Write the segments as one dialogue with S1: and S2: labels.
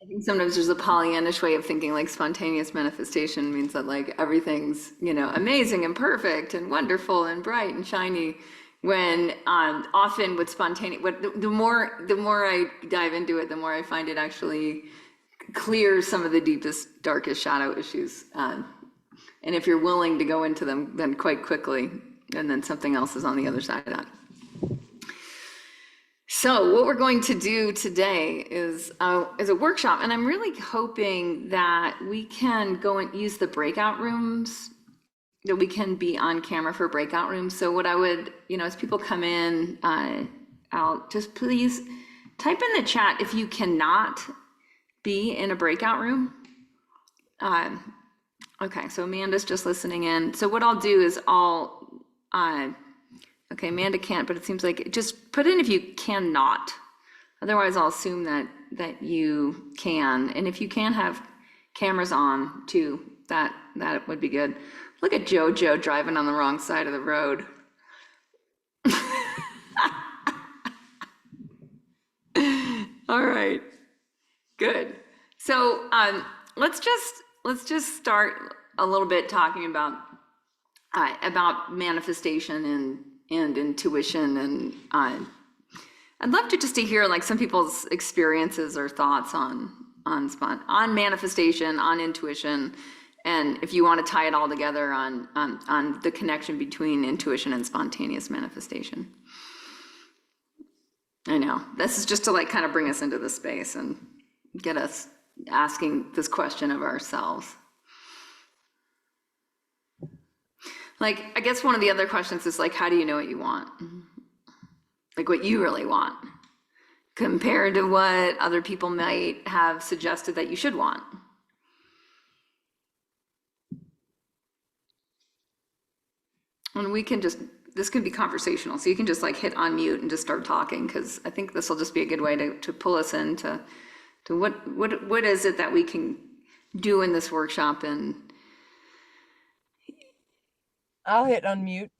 S1: I think sometimes there's a Pollyannish way of thinking, like spontaneous manifestation means that like everything's, amazing and perfect and wonderful and bright and shiny. When often with spontaneous, the more I dive into it, the more I find it actually clears some of the deepest, darkest shadow issues. And if you're willing to go into them, then quite quickly, and then something else is on the other side of that. So what we're going to do today is a workshop, and I'm really hoping that we can go and use the breakout rooms, that we can be on camera for breakout rooms. So what I would, as people come in, I'll just please type in the chat if you cannot be in a breakout room. Okay, so Amanda's just listening in. So what I'll do is okay, Amanda can't, but it seems like just put in if you cannot. Otherwise, I'll assume that you can. And if you can have cameras on too, that would be good. Look at JoJo driving on the wrong side of the road. All right, good. So let's just start a little bit talking about manifestation and intuition, and I'd love to hear like some people's experiences or thoughts on manifestation, on intuition, and if you want to tie it all together on the connection between intuition and spontaneous manifestation. I know this is just to like kind of bring us into the space and get us asking this question of ourselves. Like, I guess one of the other questions is like, how do you know what you want? Like what you really want compared to what other people might have suggested that you should want. And this can be conversational. So you can just like hit unmute and just start talking, because I think this will just be a good way to pull us into what is it that we can do in this workshop. And
S2: I'll hit unmute.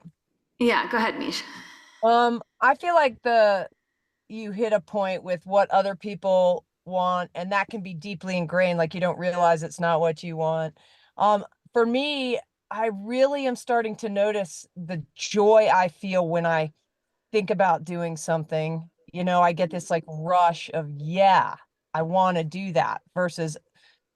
S1: Yeah, go ahead, Mish.
S2: I feel like you hit a point with what other people want, and that can be deeply ingrained, like you don't realize it's not what you want. For me, I really am starting to notice the joy I feel when I think about doing something. I get this like rush of, yeah, I want to do that, versus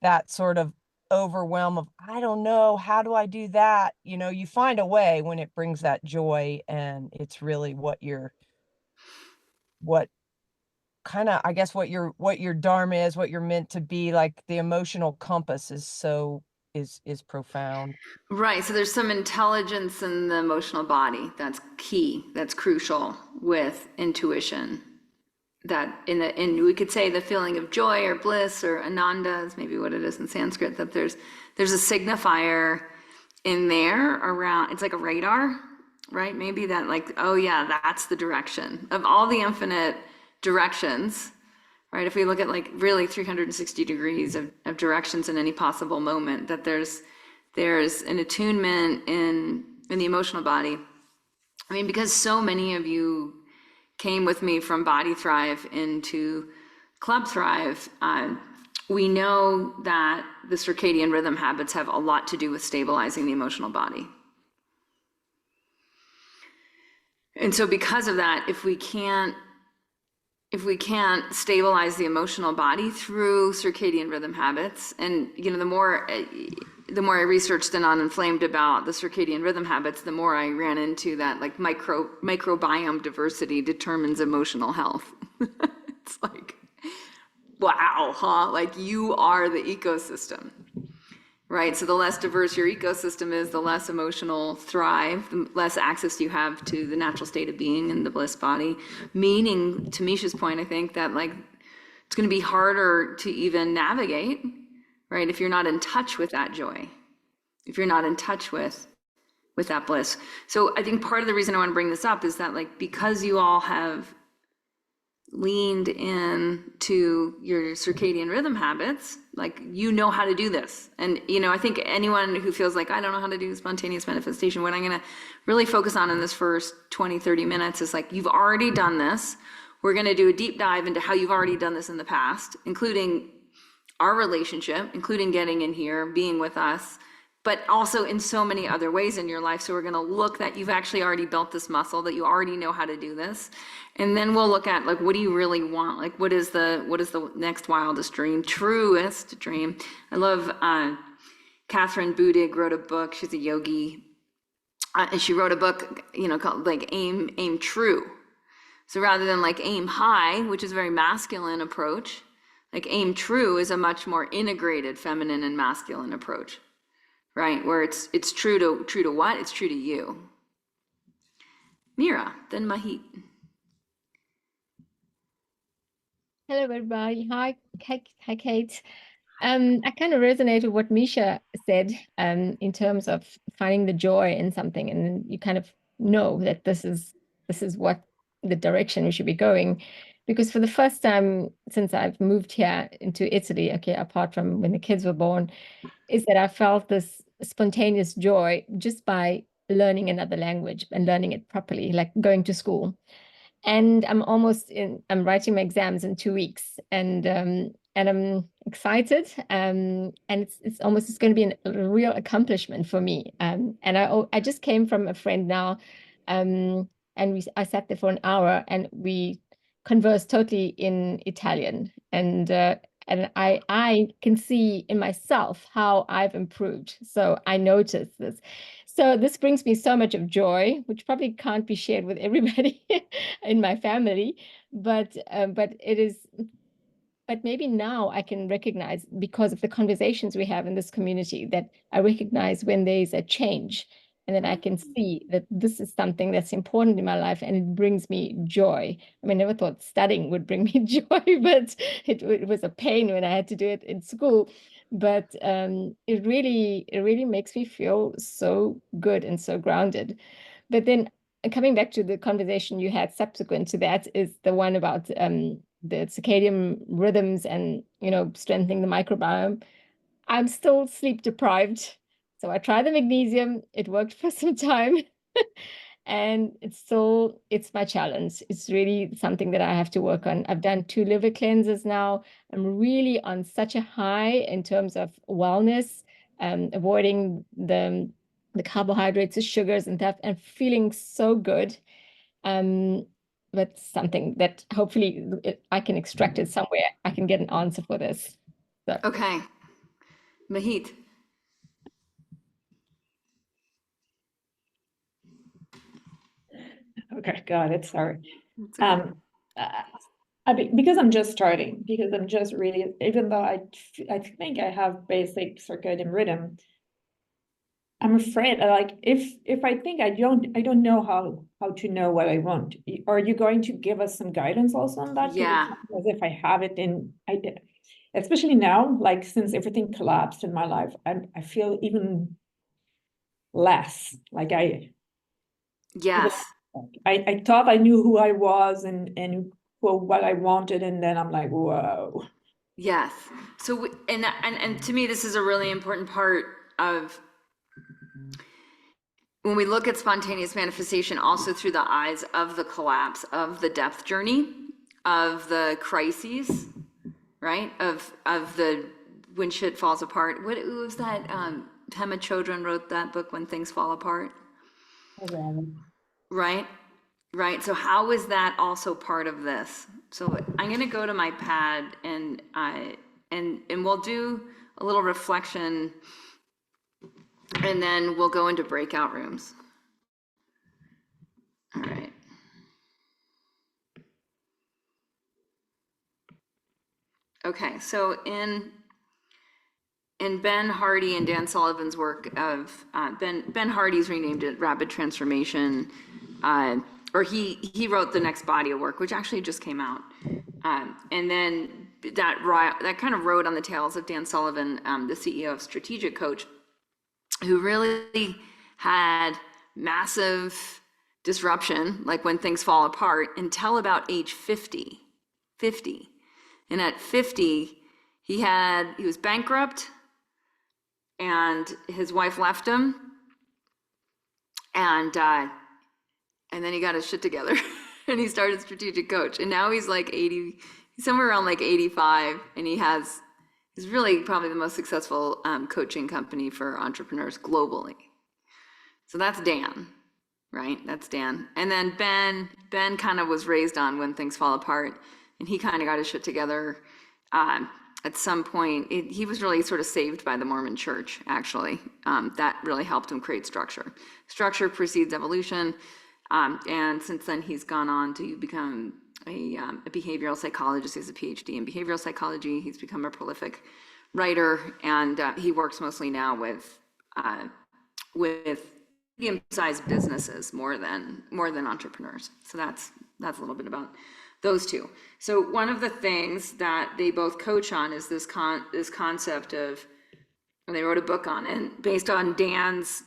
S2: that sort of overwhelm of, I don't know, how do I do that? You find a way when it brings that joy, and it's really what kind of, I guess, what your dharma is, what you're meant to be. Like the emotional compass is profound.
S1: Right, so there's some intelligence in the emotional body that's key, that's crucial with intuition. That in we could say the feeling of joy or bliss or ananda is maybe what it is in Sanskrit, that there's a signifier in there around, it's like a radar, right? Maybe that like, oh yeah, that's the direction of all the infinite directions, right? If we look at like really 360 degrees of directions in any possible moment, that there's an attunement in the emotional body. I mean, because so many of you came with me from Body Thrive into Club Thrive, we know that the circadian rhythm habits have a lot to do with stabilizing the emotional body. And so because of that, if we can't stabilize the emotional body through circadian rhythm habits, and the more I researched and uninflamed about the circadian rhythm habits, the more I ran into that like microbiome diversity determines emotional health. It's like, wow, huh? Like you are the ecosystem, right? So the less diverse your ecosystem is, the less emotional thrive, the less access you have to the natural state of being and the bliss body. Meaning, to Misha's point, I think that like it's going to be harder to even navigate, right? If you're not in touch with that joy, if you're not in touch with that bliss. So I think part of the reason I want to bring this up is that like, because you all have leaned in to your circadian rhythm habits, like how to do this. And I think anyone who feels like I don't know how to do spontaneous manifestation, what I'm going to really focus on in this first 20-30 minutes is like, you've already done this. We're going to do a deep dive into how you've already done this in the past, including our relationship, including getting in here, being with us, but also in so many other ways in your life. So we're going to look that you've actually already built this muscle, that you already know how to do this. And then we'll look at like, what do you really want? Like, what is the next wildest dream, truest dream? I love Catherine Budig wrote a book. She's a yogi. And she wrote a book, called like Aim True. So rather than like aim high, which is a very masculine approach, like Aim True is a much more integrated feminine and masculine approach, right? Where it's true to what? It's true to you. Mira, then Mahit.
S3: Hello, everybody. Hi, Kate. I kind of resonate with what Misha said in terms of finding the joy in something, and then you kind of know that this is what the direction we should be going. Because for the first time since I've moved here into Italy, okay, apart from when the kids were born, is that I felt this spontaneous joy just by learning another language and learning it properly, like going to school. And I'm writing my exams in 2 weeks, and I'm excited. And it's going to be a real accomplishment for me. And I just came from a friend now, and I sat there for an hour and we conversed totally in Italian, and I can see in myself how I've improved. So I noticed this. So this brings me so much of joy, which probably can't be shared with everybody in my family, but it is. But maybe now I can recognize, because of the conversations we have in this community, that I recognize when there's a change, and then I can see that this is something that's important in my life and it brings me joy. I mean, I never thought studying would bring me joy, but it was a pain when I had to do it in school. But it really makes me feel so good and so grounded. But then coming back to the conversation you had subsequent to that is the one about the circadian rhythms and strengthening the microbiome. I'm still sleep deprived, so I tried the magnesium. It worked for some time. And it's my challenge. It's really something that I have to work on. I've done 2 liver cleanses now. I'm really on such a high in terms of wellness, avoiding the carbohydrates, the sugars and stuff, and feeling so good. But something that hopefully I can extract it somewhere. I can get an answer for this. So.
S1: Okay. Mahit.
S4: Okay, got it. Sorry.
S1: Okay.
S4: Because I'm just starting, because I'm just really, even though I think I have basic circadian rhythm, I'm afraid, like, if I think I don't know how to know what I want. Are you going to give us some guidance also on that?
S1: Yeah.
S4: As if I have it especially now, like, since everything collapsed in my life, I feel even less like
S1: Yes.
S4: I thought I knew who I was and what I wanted, and then I'm like, whoa.
S1: Yes. So, and to me, this is a really important part of when we look at spontaneous manifestation, also through the eyes of the collapse, of the death journey, of the crises, right? Of the when shit falls apart. What was that? Pema Chodron wrote that book, When Things Fall Apart. Right? Right. So how is that also part of this? So I'm going to go to my pad and we'll do a little reflection, and then we'll go into breakout rooms. All right. Okay. So in Ben Hardy and Dan Sullivan's work of Ben Hardy's renamed it Rapid Transformation, or he wrote the next body of work, which actually just came out, and then that kind of rode on the tails of Dan Sullivan, the CEO of Strategic Coach, who really had massive disruption, like when things fall apart, until about age 50. And at 50, he was bankrupt, and his wife left him, and then he got his shit together and he started Strategic Coach, and now he's like 80, he's somewhere around like 85, and he's He's really probably the most successful coaching company for entrepreneurs globally. So that's Dan, right? That's Dan. And then Ben kind of was raised on When Things Fall Apart, and he kind of got his shit together. At some point, he was really sort of saved by the Mormon Church, actually. That really helped him create structure. Structure precedes evolution. And since then, he's gone on to become a behavioral psychologist. He has a PhD in behavioral psychology. He's become a prolific writer, and he works mostly now with medium-sized businesses more than entrepreneurs. So that's a little bit about those two. So one of the things that they both coach on is this concept of, and they wrote a book on it based on Dan's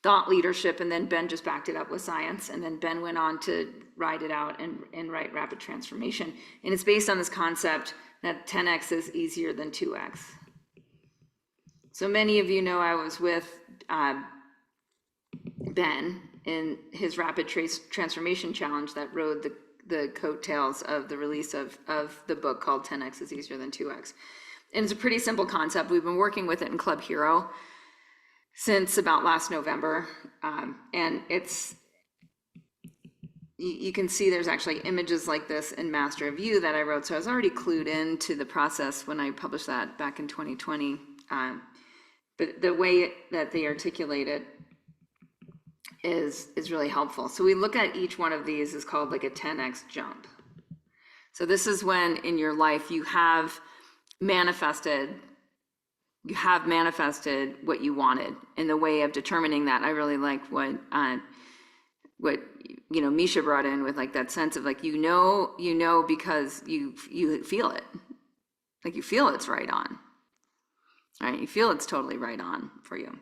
S1: thought leadership, and then Ben just backed it up with science, and then Ben went on to write it out and write Rapid Transformation. And it's based on this concept that 10x is easier than 2x. So many of you know I was with Ben in his Rapid Transformation Challenge that rode the coattails of the release of the book called 10x is easier than 2x. And it's a pretty simple concept. We've been working with it in Club Hero since about last November. And you can see there's actually images like this in Master of You that I wrote. So I was already clued into the process when I published that back in 2020. But the way that they articulate it is really helpful. So we look at each one of these as called like a 10x jump. So this is when in your life you have manifested what you wanted. In the way of determining that, I really like what Misha brought in with like that sense of like you know because you feel it, like you feel it's right on, right? You feel it's totally right on for you.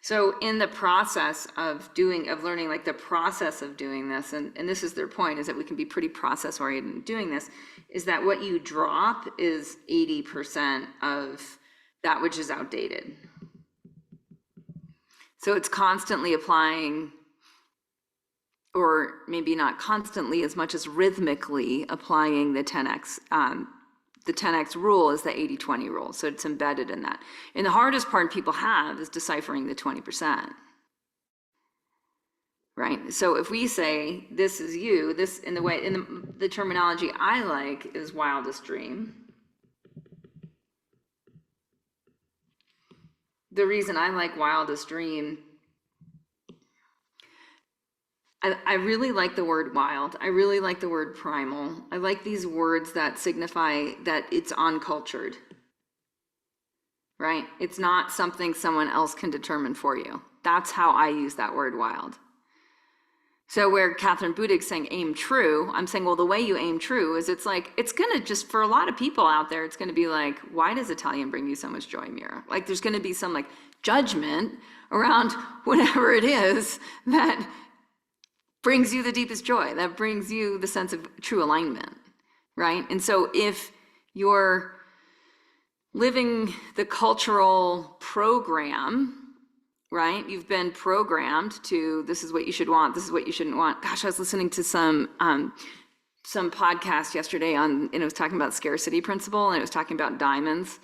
S1: So in the process of learning, like the process of doing this, and this is their point, is that we can be pretty process oriented in doing this, is that what you drop is 80% of that which is outdated. So it's constantly applying, or maybe not constantly as much as rhythmically applying the 10x. The 10x rule is the 80-20 rule, so it's embedded in that. And the hardest part people have is deciphering the 20%. Right? So if we say, this is you, this in the terminology I like is wildest dream. The reason I like wildest dream, I really like the word wild. I really like the word primal. I like these words that signify that it's uncultured, right? It's not something someone else can determine for you. That's how I use that word wild. So where Catherine Budig's saying aim true, I'm saying, well, the way you aim true is it's gonna just, for a lot of people out there, it's gonna be like, why does Italian bring you so much joy, Mira? Like there's gonna be some like judgment around whatever it is that brings you the deepest joy, that brings you the sense of true alignment, right? And so if you're living the cultural program, right? You've been programmed to, this is what you should want, this is what you shouldn't want. Gosh, I was listening to some podcast yesterday and it was talking about scarcity principle, and it was talking about diamonds.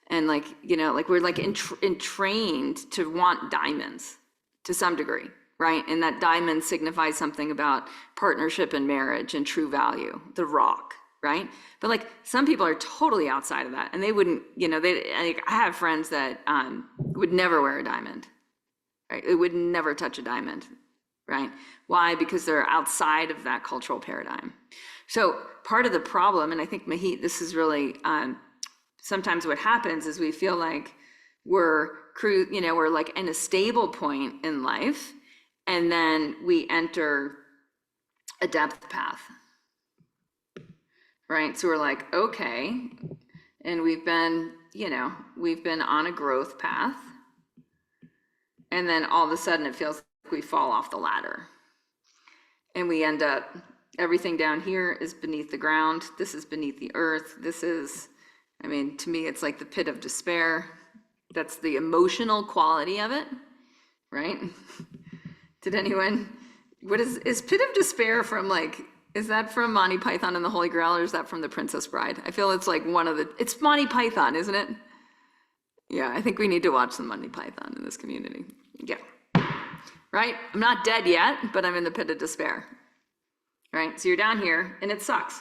S1: And like, we're like entrained to want diamonds to some degree. Right? And that diamond signifies something about partnership and marriage and true value, the rock, right? But like some people are totally outside of that, and they wouldn't, I have friends that would never wear a diamond, right? They would never touch a diamond, right? Why? Because they're outside of that cultural paradigm. So part of the problem, and I think Mahit, this is really sometimes what happens is we feel like we're like in a stable point in life, and then we enter a depth path, right? So we're like, okay, and we've been on a growth path, and then all of a sudden it feels like we fall off the ladder, and we end up, everything down here is beneath the ground, this is beneath the earth, this is, to me, it's like the pit of despair. That's the emotional quality of it, right? Did anyone, is pit of despair from like Is that from Monty Python and the Holy Grail, or is that from The Princess Bride? I feel it's like it's Monty Python, isn't it? Yeah, I think we need to watch some Monty Python in this community. Yeah. Right? I'm not dead yet, but I'm in the pit of despair. Right? So you're down here and it sucks.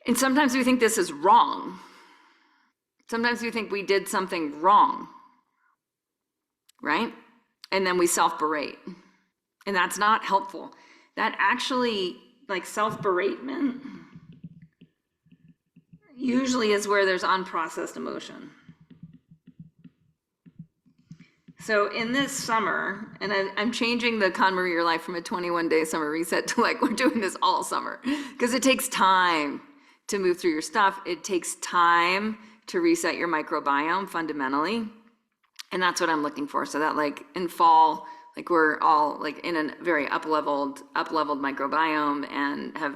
S1: And sometimes we think this is wrong. Sometimes we think we did something wrong. Right? And then we self-berate. And that's not helpful. That actually, like, self-beratement usually is where there's unprocessed emotion. So in this summer, and I'm changing the KonMari Your Life from a 21-day summer reset to like, we're doing this all summer, because it takes time to move through your stuff. It takes time to reset your microbiome fundamentally. And that's what I'm looking for. So that, like, in fall, like, we're all like in a very up-leveled microbiome and have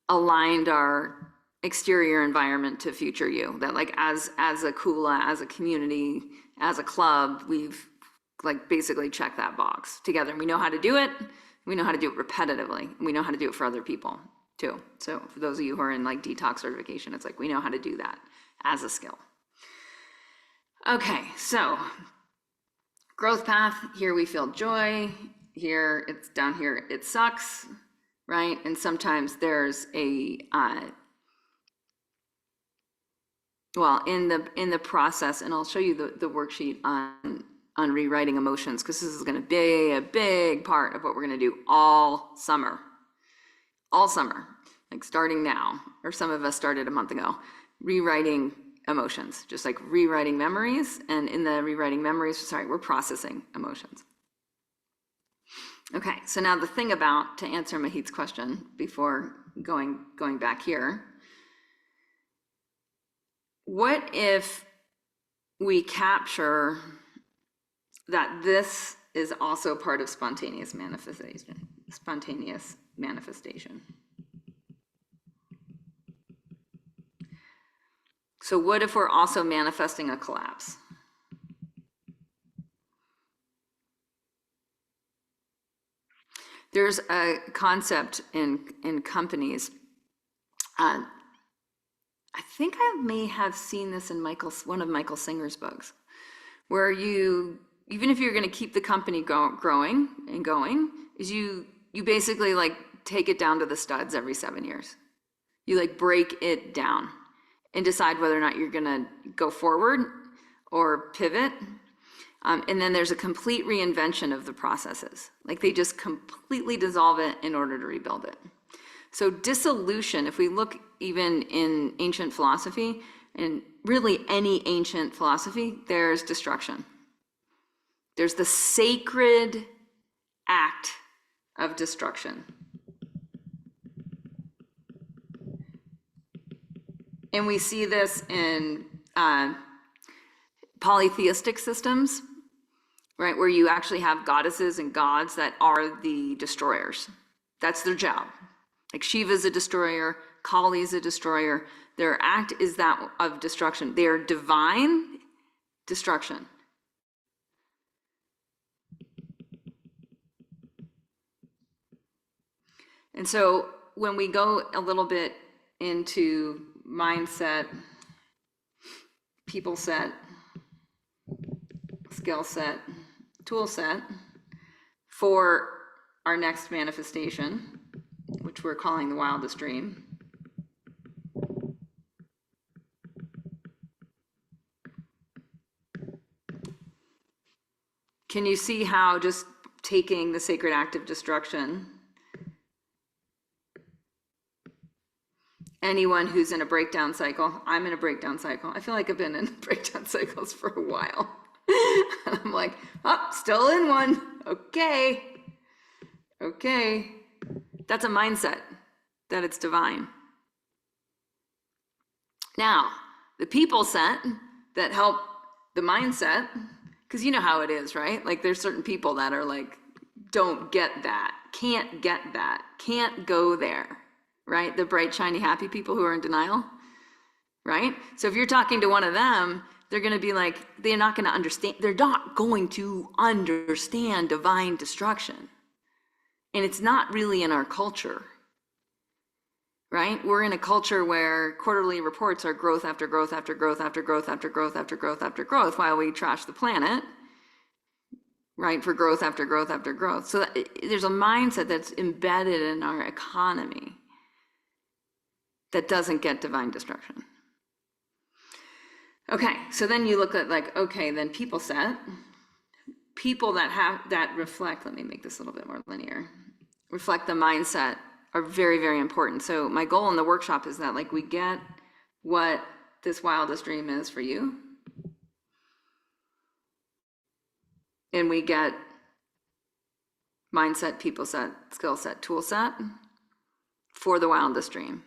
S1: aligned our exterior environment to future you. That, like, as a Kula, as a community, as a club, we've, like, basically checked that box together. We know how to do it. We know how to do it repetitively. We know how to do it for other people too. So for those of you who are in, like, detox certification, it's like we know how to do that as a skill. Okay, so growth path, here we feel joy, here it's down here, it sucks, right? And sometimes there's a, well, in the process, and I'll show you the worksheet on rewriting emotions, because this is gonna be a big part of what we're gonna do all summer, like starting now, or some of us started a month ago, rewriting emotions, just like rewriting memories. And in the rewriting memories, we're processing emotions. Okay, so now the thing about, to answer Mahit's question before going back here, what if we capture that this is also part of spontaneous manifestation? So what if we're also manifesting a collapse? There's a concept in companies, I think I may have seen this in one of Michael Singer's books, where you, even if you're gonna keep the company growing and going, is you basically, like, take it down to the studs every 7 years. You, like, break it down and decide whether or not you're gonna go forward or pivot. And then there's a complete reinvention of the processes. Like, they just completely dissolve it in order to rebuild it. So dissolution, if we look even in ancient philosophy, and really any ancient philosophy, there's destruction. There's the sacred act of destruction. And we see this in polytheistic systems, right? Where you actually have goddesses and gods that are the destroyers. That's their job. Like, Shiva's a destroyer, Kali's a destroyer. Their act is that of destruction. They are divine destruction. And so when we go a little bit into mindset, people set, skill set, tool set for our next manifestation, which we're calling the wildest dream. Can you see how just taking the sacred act of destruction, anyone who's in a breakdown cycle, I'm in a breakdown cycle. I feel like I've been in breakdown cycles for a while. I'm like, oh, still in one. Okay. That's a mindset that it's divine. Now, the people set that help the mindset, because you know how it is, right? Like, there's certain people that are like, don't get that, can't get that, can't go there, right? The bright, shiny, happy people who are in denial, right? So if you're talking to one of them, they're going to be like, they're not going to understand divine destruction. And it's not really in our culture, right? We're in a culture where quarterly reports are growth after growth after growth after growth after growth after growth after growth while we trash the planet, right? For growth after growth after growth. So there's a mindset that's embedded in our economy that doesn't get divine destruction. Okay, so then you look at like, okay, then people set. People that reflect, let me make this a little bit more linear, reflect the mindset are very, very important. So my goal in the workshop is that like we get what this wildest dream is for you. And we get mindset, people set, skill set, tool set for the wildest dream.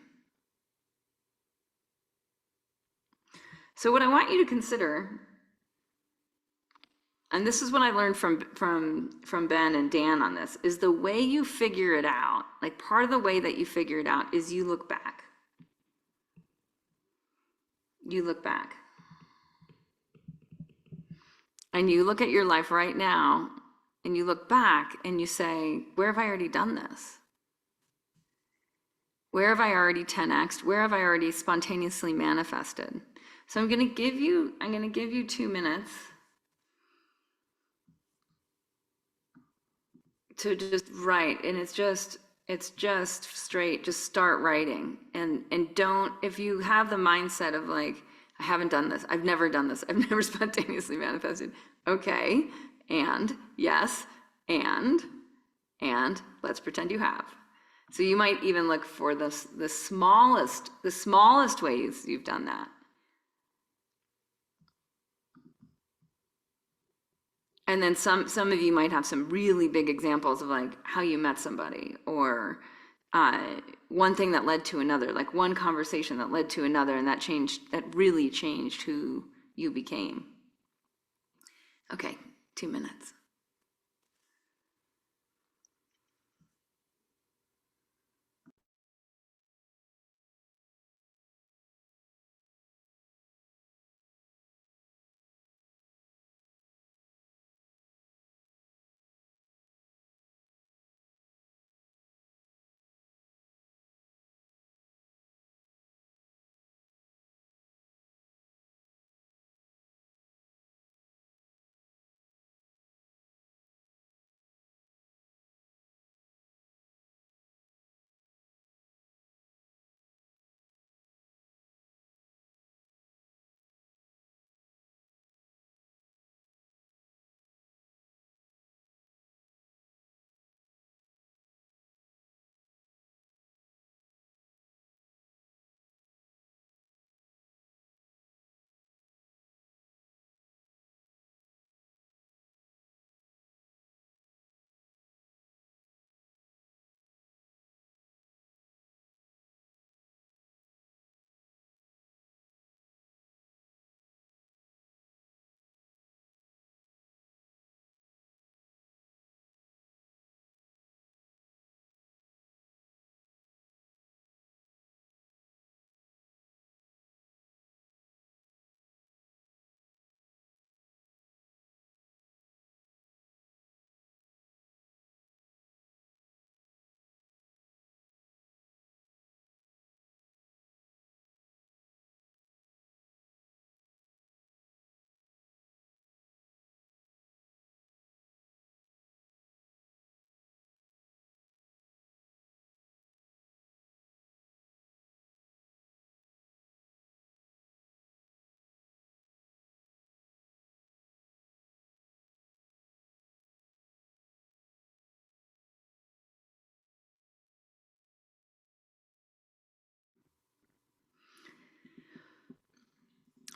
S1: So what I want you to consider, and this is what I learned from Ben and Dan on this, is the way you figure it out, like part of the way that you figure it out is you look back. You look back. And you look at your life right now, and you look back and you say, where have I already done this? Where have I already 10x'd? Where have I already spontaneously manifested? So I'm gonna give you 2 minutes to just write, and it's just straight, just start writing. And don't, if you have the mindset of like, I haven't done this, I've never done this, I've never spontaneously manifested. Okay, and yes, and let's pretend you have. So you might even look for the smallest ways you've done that. And then some of you might have some really big examples of like how you met somebody, or one thing that led to another, like one conversation that led to another, and that really changed who you became. Okay, 2 minutes.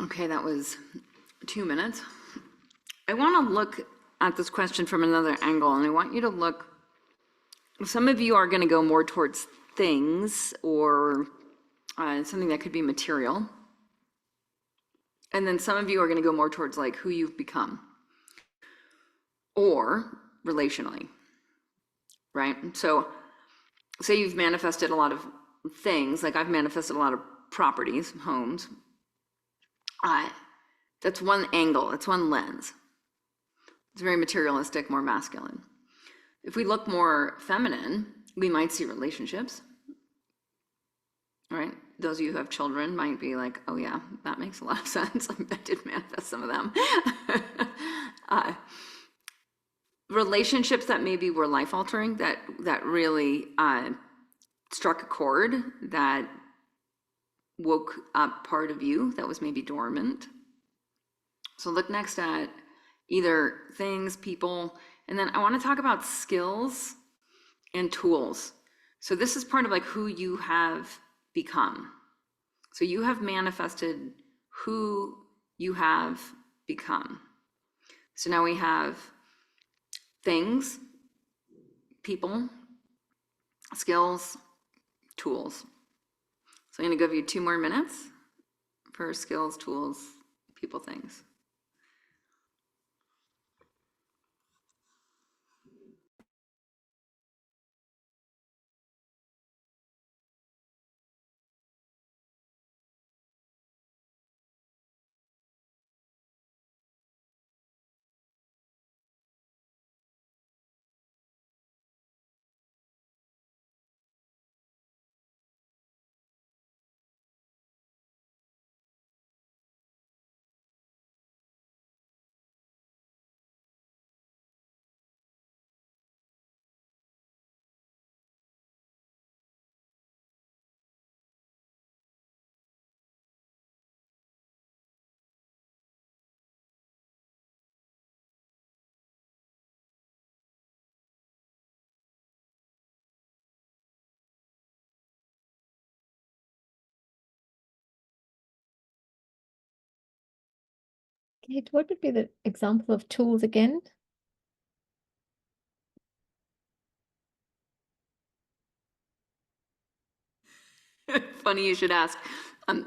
S1: Okay, that was 2 minutes. I want to look at this question from another angle, and I want you to look, some of you are going to go more towards things or something that could be material. And then some of you are going to go more towards like who you've become or relationally, right? So say you've manifested a lot of things, like I've manifested a lot of properties, homes. That's one angle, it's one lens. It's very materialistic, more masculine. If we look more feminine, we might see relationships, right? Those of you who have children might be like, oh yeah, that makes a lot of sense. I did manifest some of them. Relationships that maybe were life-altering, that really struck a chord, that woke up part of you that was maybe dormant. So look next at either things, people, and then I want to talk about skills and tools. So this is part of like who you have become. So you have manifested who you have become. So now we have things, people, skills, tools. So I'm going to give you 2 more minutes for skills, tools, people, things.
S3: Kate, what would be the example of tools again?
S1: Funny you should ask.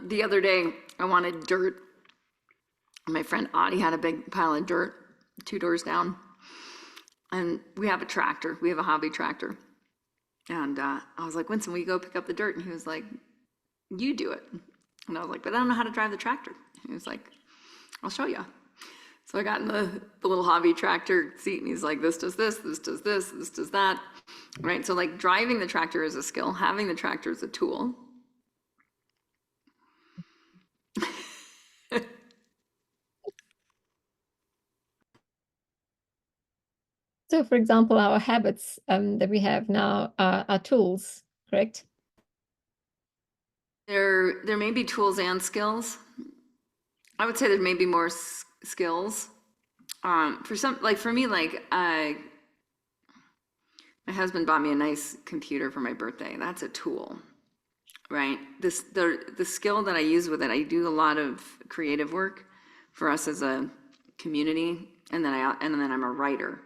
S1: The other day, I wanted dirt. My friend Audie had a big pile of dirt 2 doors down. And we have a tractor. We have a hobby tractor. And I was like, Winston, will you go pick up the dirt? And he was like, you do it. And I was like, but I don't know how to drive the tractor. He was like, I'll show you. So I got in the little hobby tractor seat, and he's like, this does this, this does this, this does that. Right? So like driving the tractor is a skill. Having the tractor is a tool.
S3: So, for example, our habits that we have now are tools, correct?
S1: There may be tools and skills. I would say there may be more skills. For some, like for me, like my husband bought me a nice computer for my birthday. That's a tool, right? The skill that I use with it, I do a lot of creative work for us as a community, and then I'm a writer,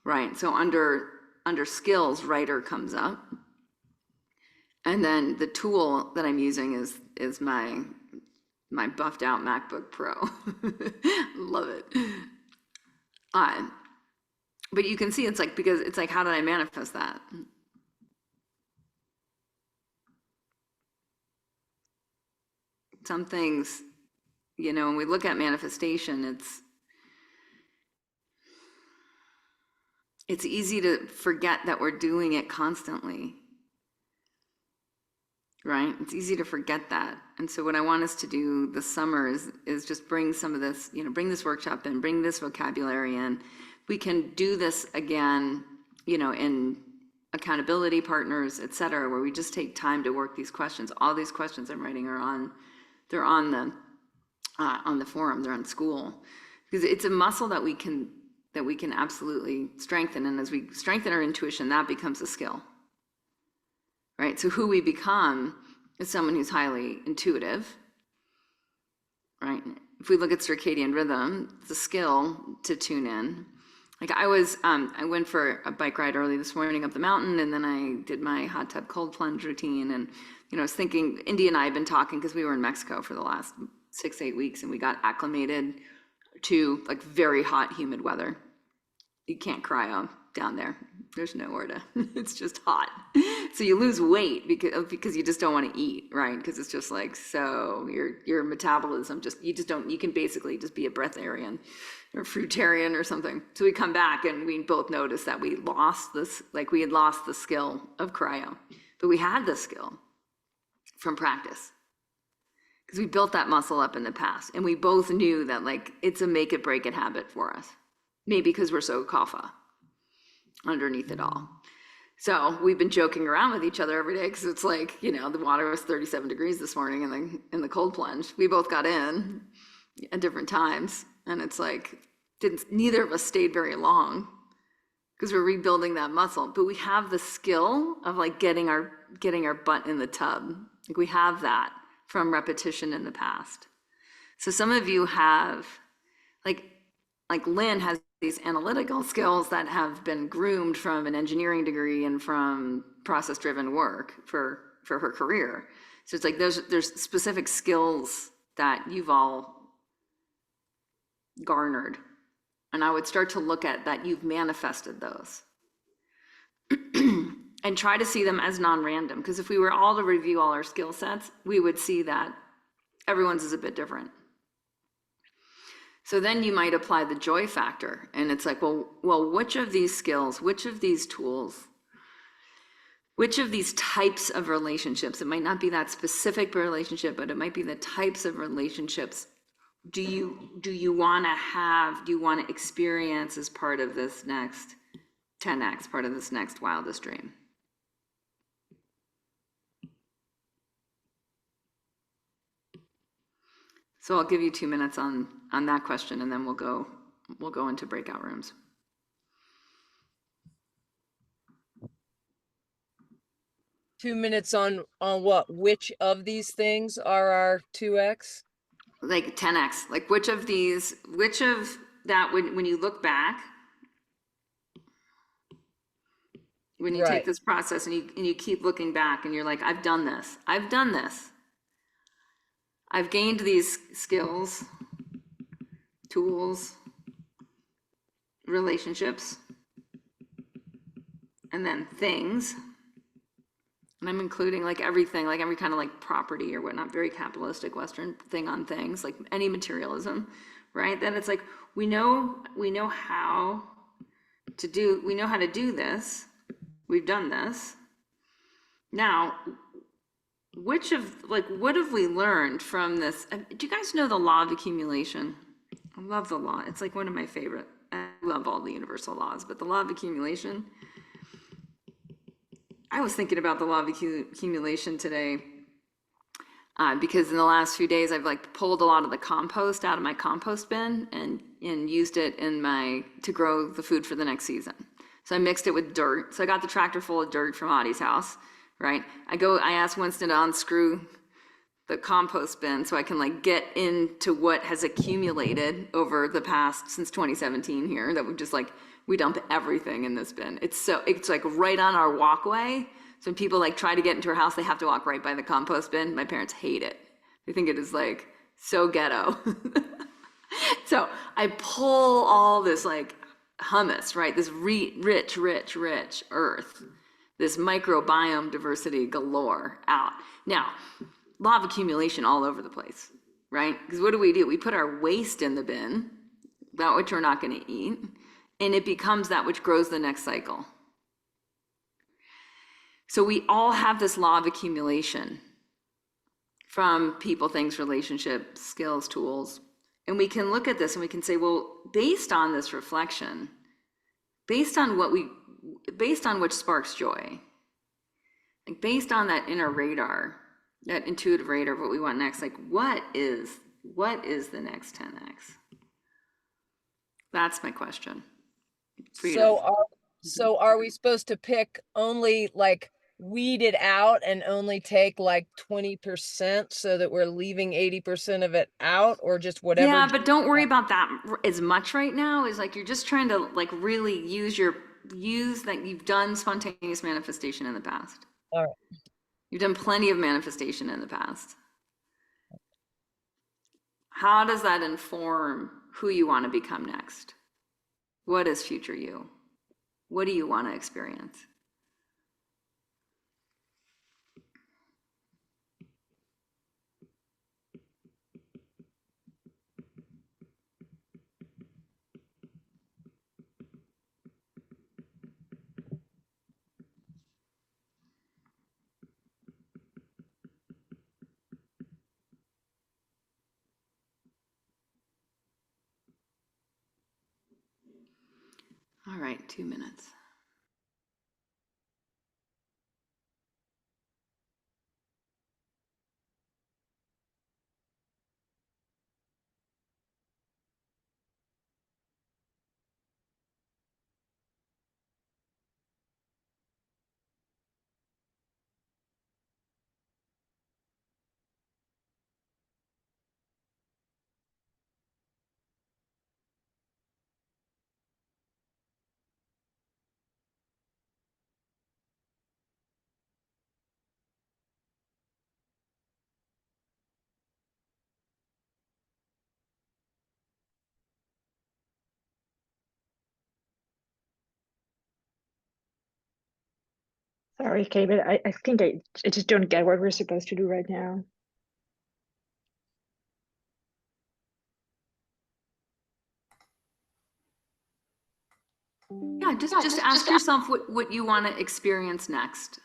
S1: right? So under skills, writer comes up, and then the tool that I'm using is my buffed out MacBook Pro. Love it. But you can see it's like, because it's like, how did I manifest that? Some things, when we look at manifestation, it's easy to forget that we're doing it constantly, right? It's easy to forget that. And so what I want us to do this summer is just bring some of this, bring this workshop in, bring this vocabulary in. We can do this again, in accountability partners, et cetera, where we just take time to work these questions. All these questions I'm writing they're on the forum, they're on school, because it's a muscle that we can absolutely strengthen. And as we strengthen our intuition, that becomes a skill, right? So who we become is someone who's highly intuitive, right? If we look at circadian rhythm, it's a skill to tune in. Like I went for a bike ride early this morning up the mountain, and then I did my hot tub cold plunge routine. And, I was thinking, Indy and I have been talking because we were in Mexico for the last 6-8 weeks, and we got acclimated to like very hot, humid weather. You can't cryo down there. There's nowhere to, it's just hot. So you lose weight because you just don't want to eat, right? Because it's just like, so your metabolism you can basically just be a breatharian or fruitarian or something. So we come back and we both notice that we lost this, like we had lost the skill of cryo, but we had the skill from practice because we built that muscle up in the past. And we both knew that like it's a make it break it habit for us. Maybe because we're so kapha underneath it all. So we've been joking around with each other every day because it's like, you know, the water was 37 degrees this morning in the cold plunge. We both got in at different times, and it's like neither of us stayed very long because we're rebuilding that muscle. But we have the skill of like getting our butt in the tub. Like we have that from repetition in the past. So some of you have like Lynn has these analytical skills that have been groomed from an engineering degree and from process-driven work for her career. So it's like there's specific skills that you've all garnered. And I would start to look at that you've manifested those. And try to see them as non-random. Because if we were all to review all our skill sets, we would see that everyone's is a bit different. So then you might apply the joy factor, and it's like, well, which of these skills, which of these tools, which of these types of relationships, it might not be that specific relationship, but it might be the types of relationships, do you want to have, do you want to experience as part of this next 10x, part of this next wildest dream? So I'll give you 2 minutes on that question, and then we'll go into breakout rooms.
S2: Two minutes on what? Which of these things are our 2x?
S1: Like 10x, like which of that, when you look back, when you take this process and you keep looking back and you're like, I've done this. I've gained these skills, tools, relationships, and then things. And I'm including like everything, like every kind of like property or whatnot, very capitalistic Western thing on things, like any materialism, right? Then it's like, we know how to do this. We've done this. Now, what have we learned from this? Do you guys know the law of accumulation? I love the law. It's like one of my favorite. I love all the universal laws, but the law of accumulation. I was thinking about the law of accumulation today because in the last few days I've like pulled a lot of the compost out of my compost bin and used it to grow the food for the next season. So I mixed it with dirt. So I got the tractor full of dirt from Audie's house, right? I asked Winston to unscrew the compost bin so I can like get into what has accumulated over the past, since 2017 here, that we dump everything in this bin. It's like right on our walkway. So when people like try to get into our house, they have to walk right by the compost bin. My parents hate it. They think it is like so ghetto. So I pull all this like hummus, right? This rich earth, this microbiome diversity galore out. Now, law of accumulation all over the place, right? Because what do? We put our waste in the bin, that which we're not going to eat, and it becomes that which grows the next cycle. So we all have this law of accumulation from people, things, relationships, skills, tools. And we can look at this and we can say, well, based on this reflection, based on which sparks joy, like based on that inner radar, that intuitive radar of what we want next, like what is the next 10x? That's my question.
S2: So are we supposed to pick only like weed it out and only take like 20% so that we're leaving 80% of it out, or just whatever?
S1: Yeah, but don't worry about that as much right now. Is like you're just trying to like really use that you've done spontaneous manifestation in the past.
S2: All right.
S1: You've done plenty of manifestation in the past. How does that inform who you want to become next? What is future you? What do you want to experience? All right, 2 minutes.
S4: Sorry, Kate, but I think I just don't get what we're supposed to do right now.
S1: Yeah, just ask yourself what you want to experience next.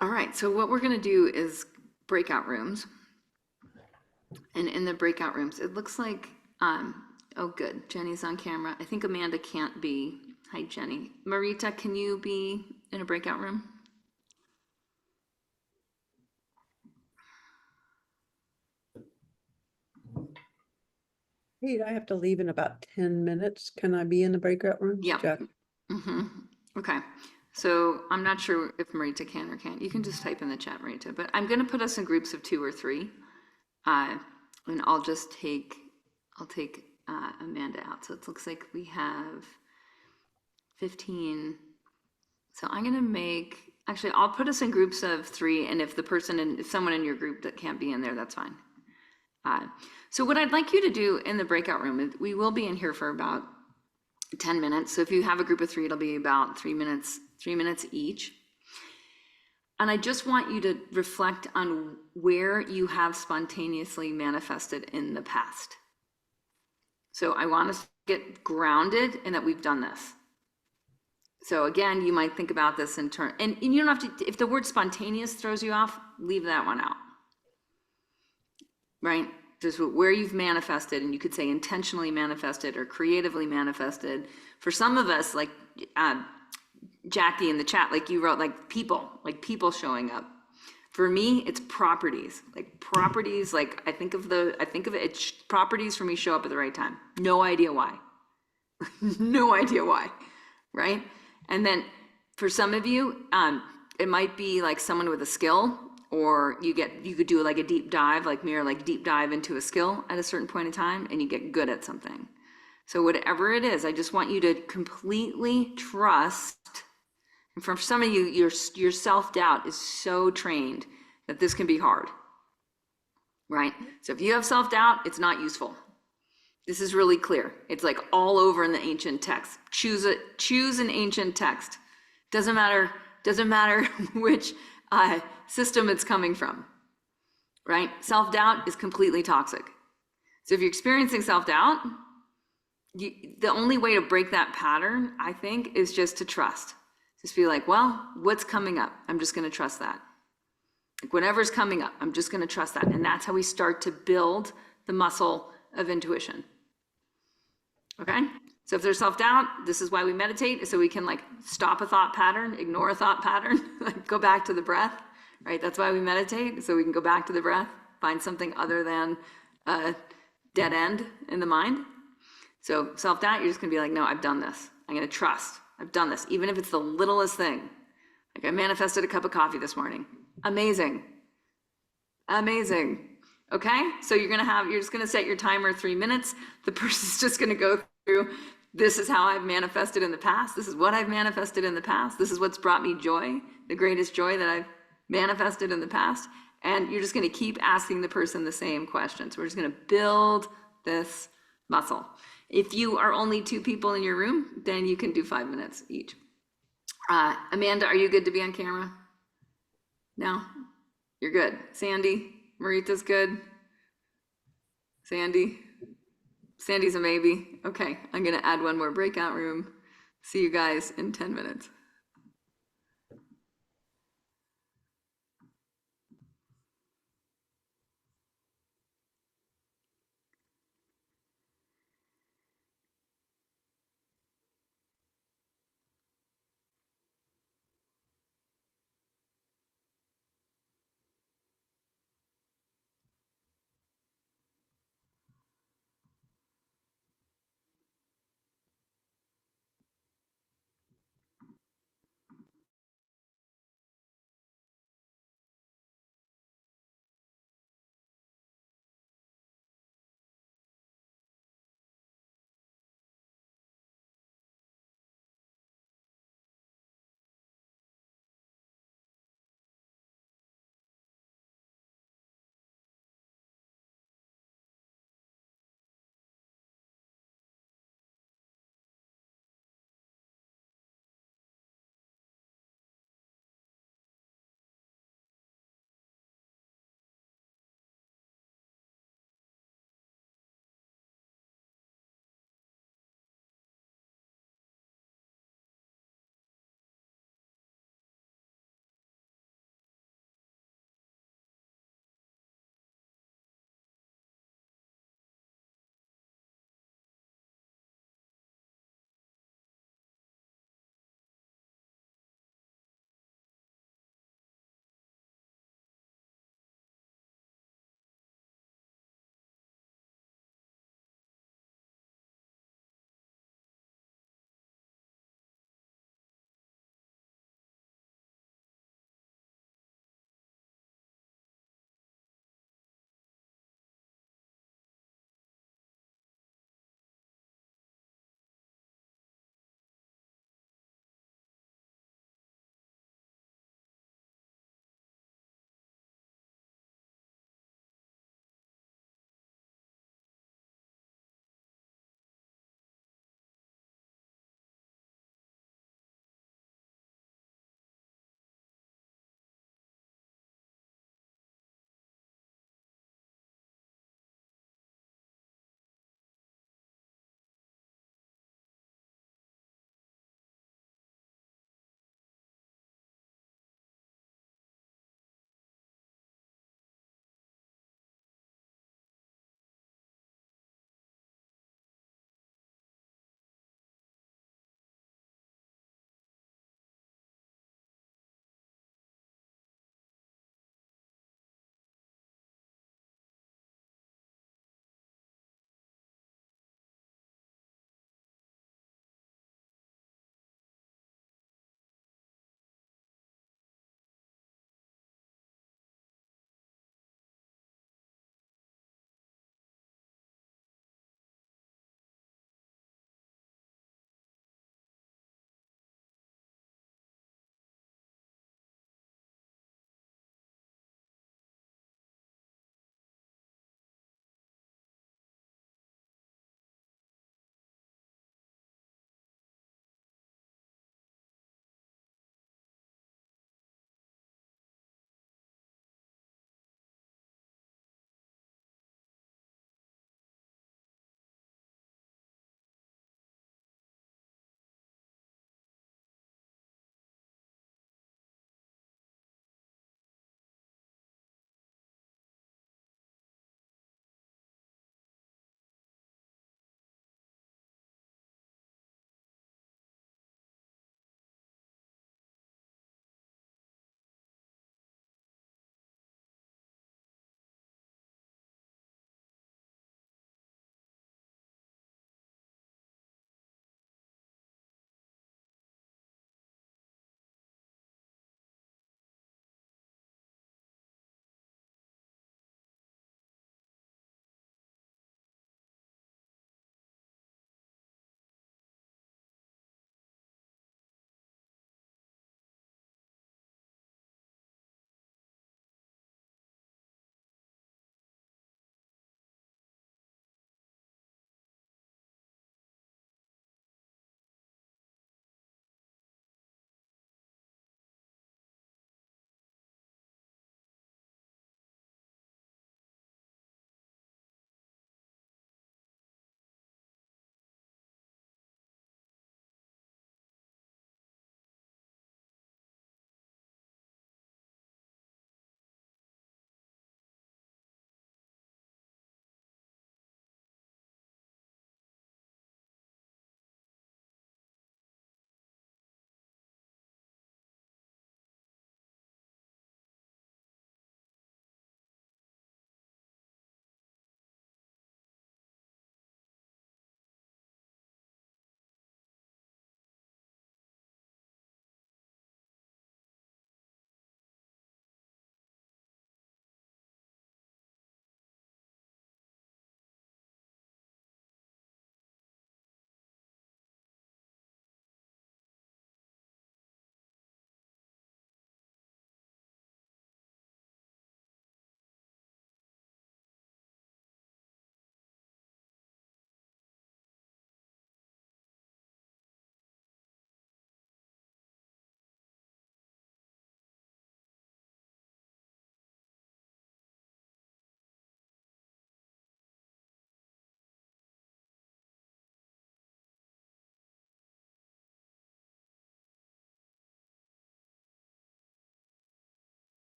S1: All right, so what we're going to do is breakout rooms. And in the breakout rooms, it looks like, oh, good, Jenny's on camera. I think Amanda can't be. Hi, Jenny. Marita, can you be in a breakout room?
S5: Hey, I have to leave in about 10 minutes. Can I be in the breakout rooms?
S1: Yeah.
S5: Jack?
S1: Okay, so I'm not sure if Marita can or can't. You can just type in the chat, Marita, but I'm going to put us in groups of 2 or 3. And I'll take Amanda out. So it looks like we have 15. So I'm going to make, actually, I'll put us in groups of 3. And if someone in your group that can't be in there, that's fine. So what I'd like you to do in the breakout room is we will be in here for about 10 minutes. So if you have a group of 3, it'll be about 3 minutes each. And I just want you to reflect on where you have spontaneously manifested in the past. So I want us to get grounded in that we've done this. So again, you might think about this in turn, and you don't have to, if the word spontaneous throws you off, leave that one out. Right? Just where you've manifested, and you could say intentionally manifested or creatively manifested. For some of us, like Jackie in the chat, like you wrote, like people showing up. For me, it's properties, like I think of it, properties for me show up at the right time. No idea why. No idea why, right? And then for some of you, it might be like someone with a skill, or you could do like a deep dive, like me, or like deep dive into a skill at a certain point in time, and you get good at something. So whatever it is, I just want you to completely trust. And for some of you, your self-doubt is so trained that this can be hard, right? So if you have self-doubt, it's not useful. This is really clear. It's like all over in the ancient text. Choose an ancient text. Doesn't matter which system it's coming from, right? Self-doubt is completely toxic. So if you're experiencing self-doubt, the only way to break that pattern, I think, is just to trust. Just be like, well, what's coming up? I'm just going to trust that. Like whatever's coming up, I'm just going to trust that. And that's how we start to build the muscle of intuition. Okay? So if there's self-doubt, this is why we meditate, so we can like stop a thought pattern, ignore a thought pattern, like go back to the breath, right? That's why we meditate, so we can go back to the breath, find something other than a dead end in the mind. So self-doubt, you're just gonna be like, no, I've done this. I'm gonna trust, I've done this, even if it's the littlest thing. Like I manifested a cup of coffee this morning. Amazing. Amazing. Okay, so you're just gonna set your timer 3 minutes. The person's just gonna go through, this is how I've manifested in the past. This is what I've manifested in the past. This is what's brought me joy, the greatest joy that I've manifested in the past. And you're just gonna keep asking the person the same questions. We're just gonna build this muscle. If you are only 2 people in your room, then you can do 5 minutes each. Amanda, are you good to be on camera? No? You're good. Sandy? Marita's good? Sandy? Sandy's a maybe. Okay, I'm gonna add one more breakout room. See you guys in 10 minutes.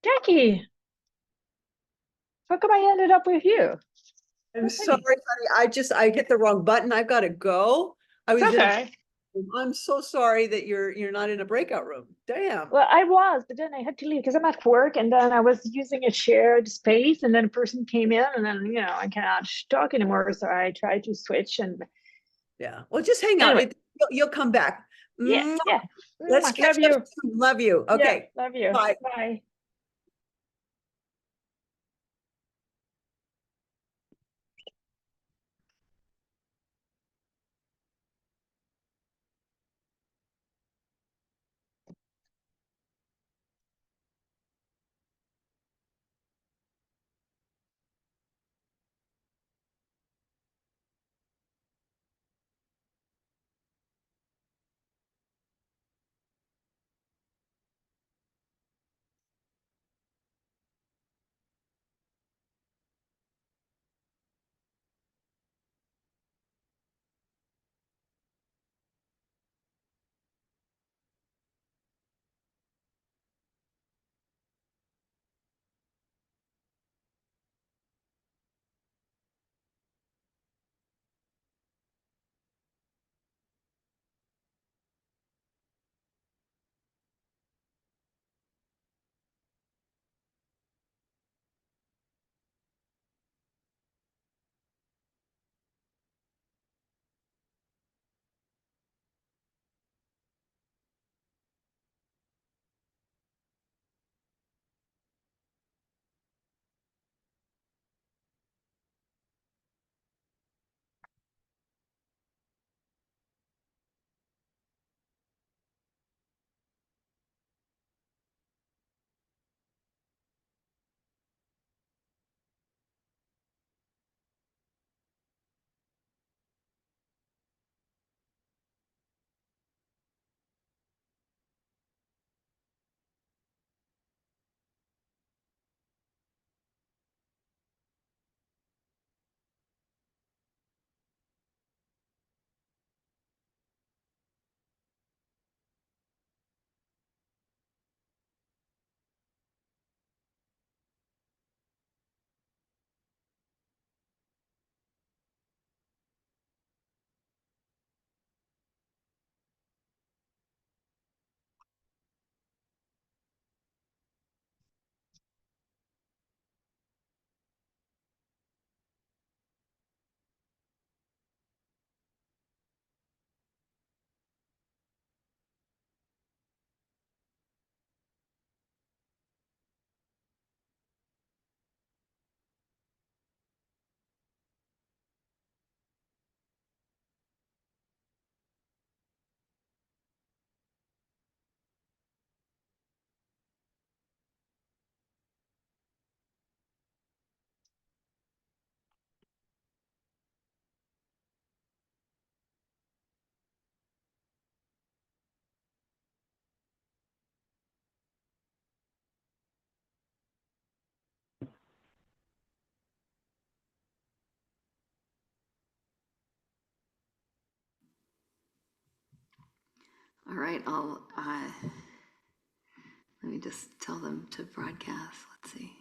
S6: Jackie, how come I ended up with you?
S5: I'm
S6: That's
S5: sorry,
S6: funny.
S5: honey. I hit the wrong button. I've got to go. I was
S6: It's
S5: in a,
S6: okay.
S5: I'm so sorry that you're not in a breakout room. Damn.
S6: Well, I was, but then I had to leave because I'm at work, and then I was using a shared space, and then a person came in, and then I cannot talk anymore, so I tried to switch, and
S5: Yeah. Well, just hang out.
S6: anyway,
S5: You'll come back.
S6: yeah,
S5: Mwah.
S6: yeah.
S5: Let's catch
S6: Love
S5: up
S6: you.
S5: soon. Love you.
S6: Yeah,
S5: Okay.
S6: love you.
S5: Bye.
S6: Bye.
S1: All right, let me just tell them to broadcast. Let's see.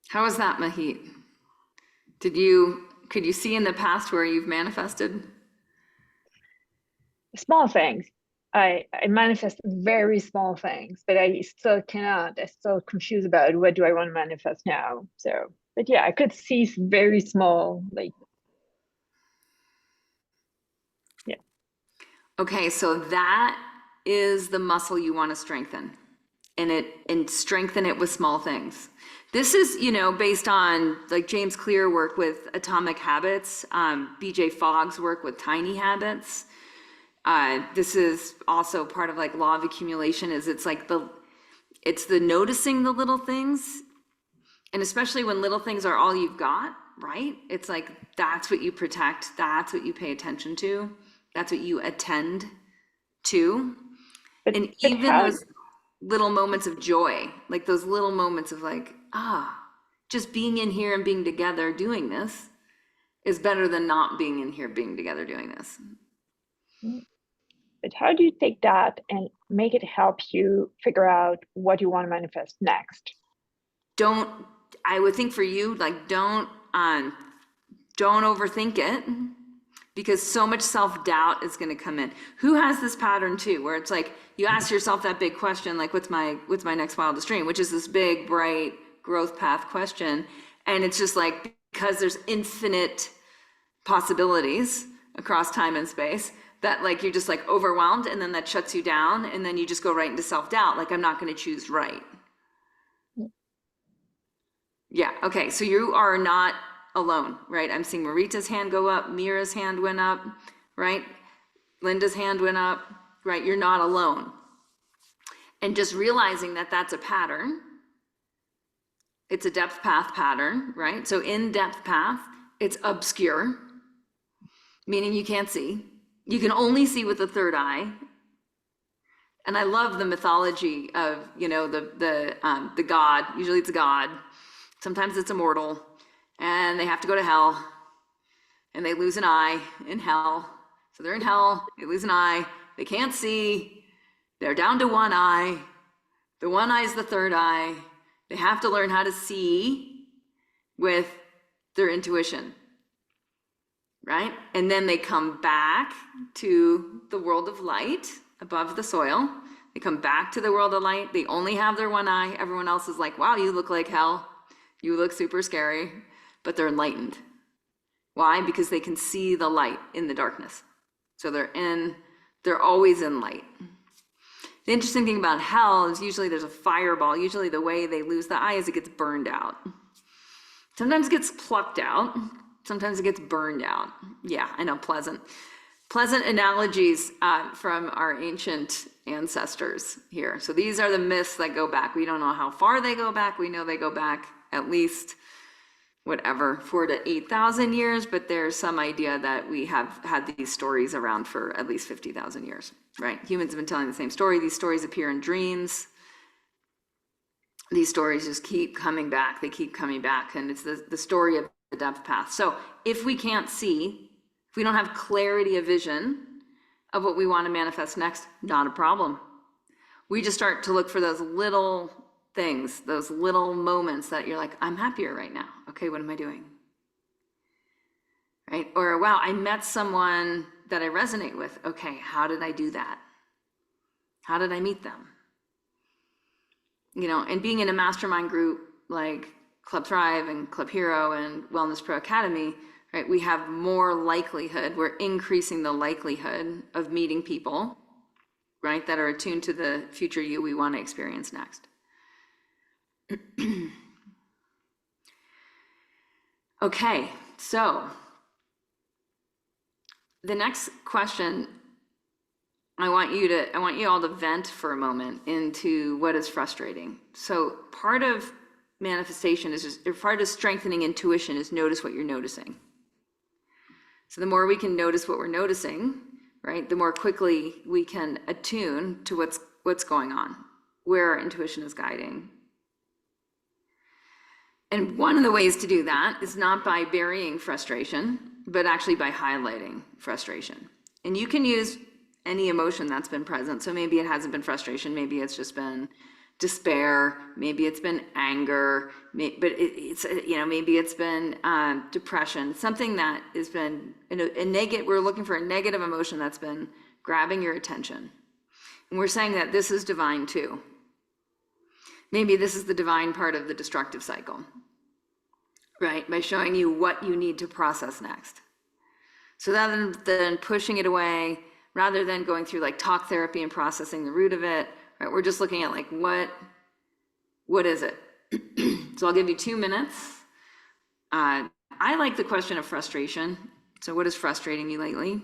S1: How was that, Mahit? Could you see in the past where you've manifested?
S6: Small things. I manifest very small things, but I still cannot. I'm still confused about what do I want to manifest now. So, but yeah, I could see very small, like, yeah.
S1: Okay, so that is the muscle you want to strengthen, and strengthen it with small things. This is, based on like James Clear work with Atomic Habits, BJ Fogg's work with Tiny Habits. This is also part of like law of accumulation. It's the noticing the little things, and especially when little things are all you've got, right? It's like that's what you protect, that's what you pay attention to, that's what you attend to.
S6: But
S1: And
S6: but
S1: even
S6: how?
S1: those little moments of joy, like those little moments of like, just being in here and being together doing this is better than not being in here, being together doing this.
S6: But how do you take that and make it help you figure out what you want to manifest next?
S1: I would think for you, like, don't overthink it, because so much self-doubt is going to come in. Who has this pattern too, where it's like you ask yourself that big question, like, what's my next wildest dream, which is this big, bright growth path question, and it's just like, because there's infinite possibilities across time and space, that like you're just like overwhelmed, and then that shuts you down, and then you just go right into self-doubt, like, I'm not going to choose right. Yeah, okay, so you are not alone, right? I'm seeing Marita's hand go up, Mira's hand went up, right? Linda's hand went up, right? You're not alone. And just realizing that that's a pattern, it's a depth path pattern, right? So in depth path, it's obscure, meaning you can't see. You can only see with the third eye. And I love the mythology of, you know, the god. Usually it's a god. Sometimes it's a mortal, and they have to go to hell, and they lose an eye in hell. So they're in hell, they lose an eye, they can't see, they're down to one eye. The one eye is the third eye. They have to learn how to see with their intuition, right? And then they come back to the world of light above the soil. They come back to the world of light. They only have their one eye. Everyone else is like, wow, you look like hell. You look super scary, but they're enlightened. Why? Because they can see the light in the darkness. So they're always in light. The interesting thing about hell is usually there's a fireball. Usually the way they lose the eye is it gets burned out. Sometimes it gets plucked out. Sometimes it gets burned out. Yeah, I know, pleasant analogies from our ancient ancestors here. So these are the myths that go back. We don't know how far they go back. We know they go back at least, whatever, 4,000 to 8,000 years, but there's some idea that we have had these stories around for at least 50,000 years, right? Humans have been telling the same story. These stories appear in dreams. These stories just keep coming back. They keep coming back, and it's the story of the depth path. So if we can't see, if we don't have clarity of vision of what we want to manifest next, not a problem. We just start to look for those little things, those little moments that you're like, I'm happier right now. Okay, what am I doing? Right? Or, wow, I met someone that I resonate with. Okay, how did I do that? How did I meet them? You know, and being in a mastermind group like Club Thrive and Club Hero and Wellness Pro Academy, right, we have more likelihood, we're increasing the likelihood of meeting people, right, that are attuned to the future you we want to experience next. Okay, so the next question, I want you all to vent for a moment into what is frustrating. So part of manifestation is just, or part of strengthening intuition is notice what you're noticing. So the more we can notice what we're noticing, right, the more quickly we can attune to what's going on, where our intuition is guiding. And one of the ways to do that is not by burying frustration, but actually by highlighting frustration. And you can use any emotion that's been present. So maybe it hasn't been frustration, maybe it's just been despair, maybe it's been anger, but it's, you know, maybe it's been depression, something that has been a negative. We're looking for a negative emotion that's been grabbing your attention. And we're saying that this is divine too. Maybe this is the divine part of the destructive cycle, right? By showing you what you need to process next. So rather than pushing it away, rather than going through like talk therapy and processing the root of it, right? We're just looking at like, what is it? So I'll give you 2 minutes. I like the question of frustration. So what is frustrating you lately?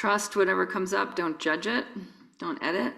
S1: trust whatever comes up. Don't judge it. Don't edit.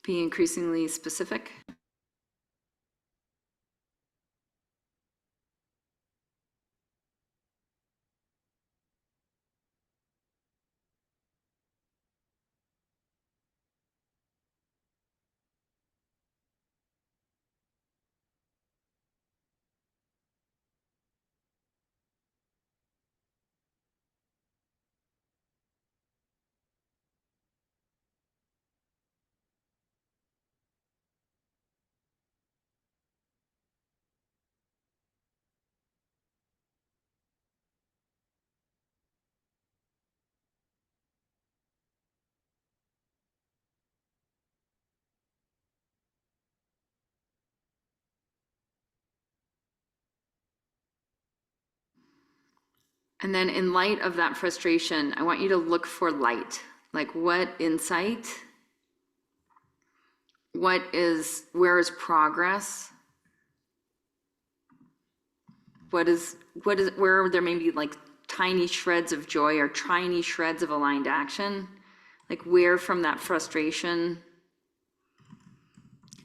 S1: Be increasingly specific. And then in light of that frustration, I want you to look for light. Like what insight? Where is progress? Where there may be like tiny shreds of joy or tiny shreds of aligned action? Like where from that frustration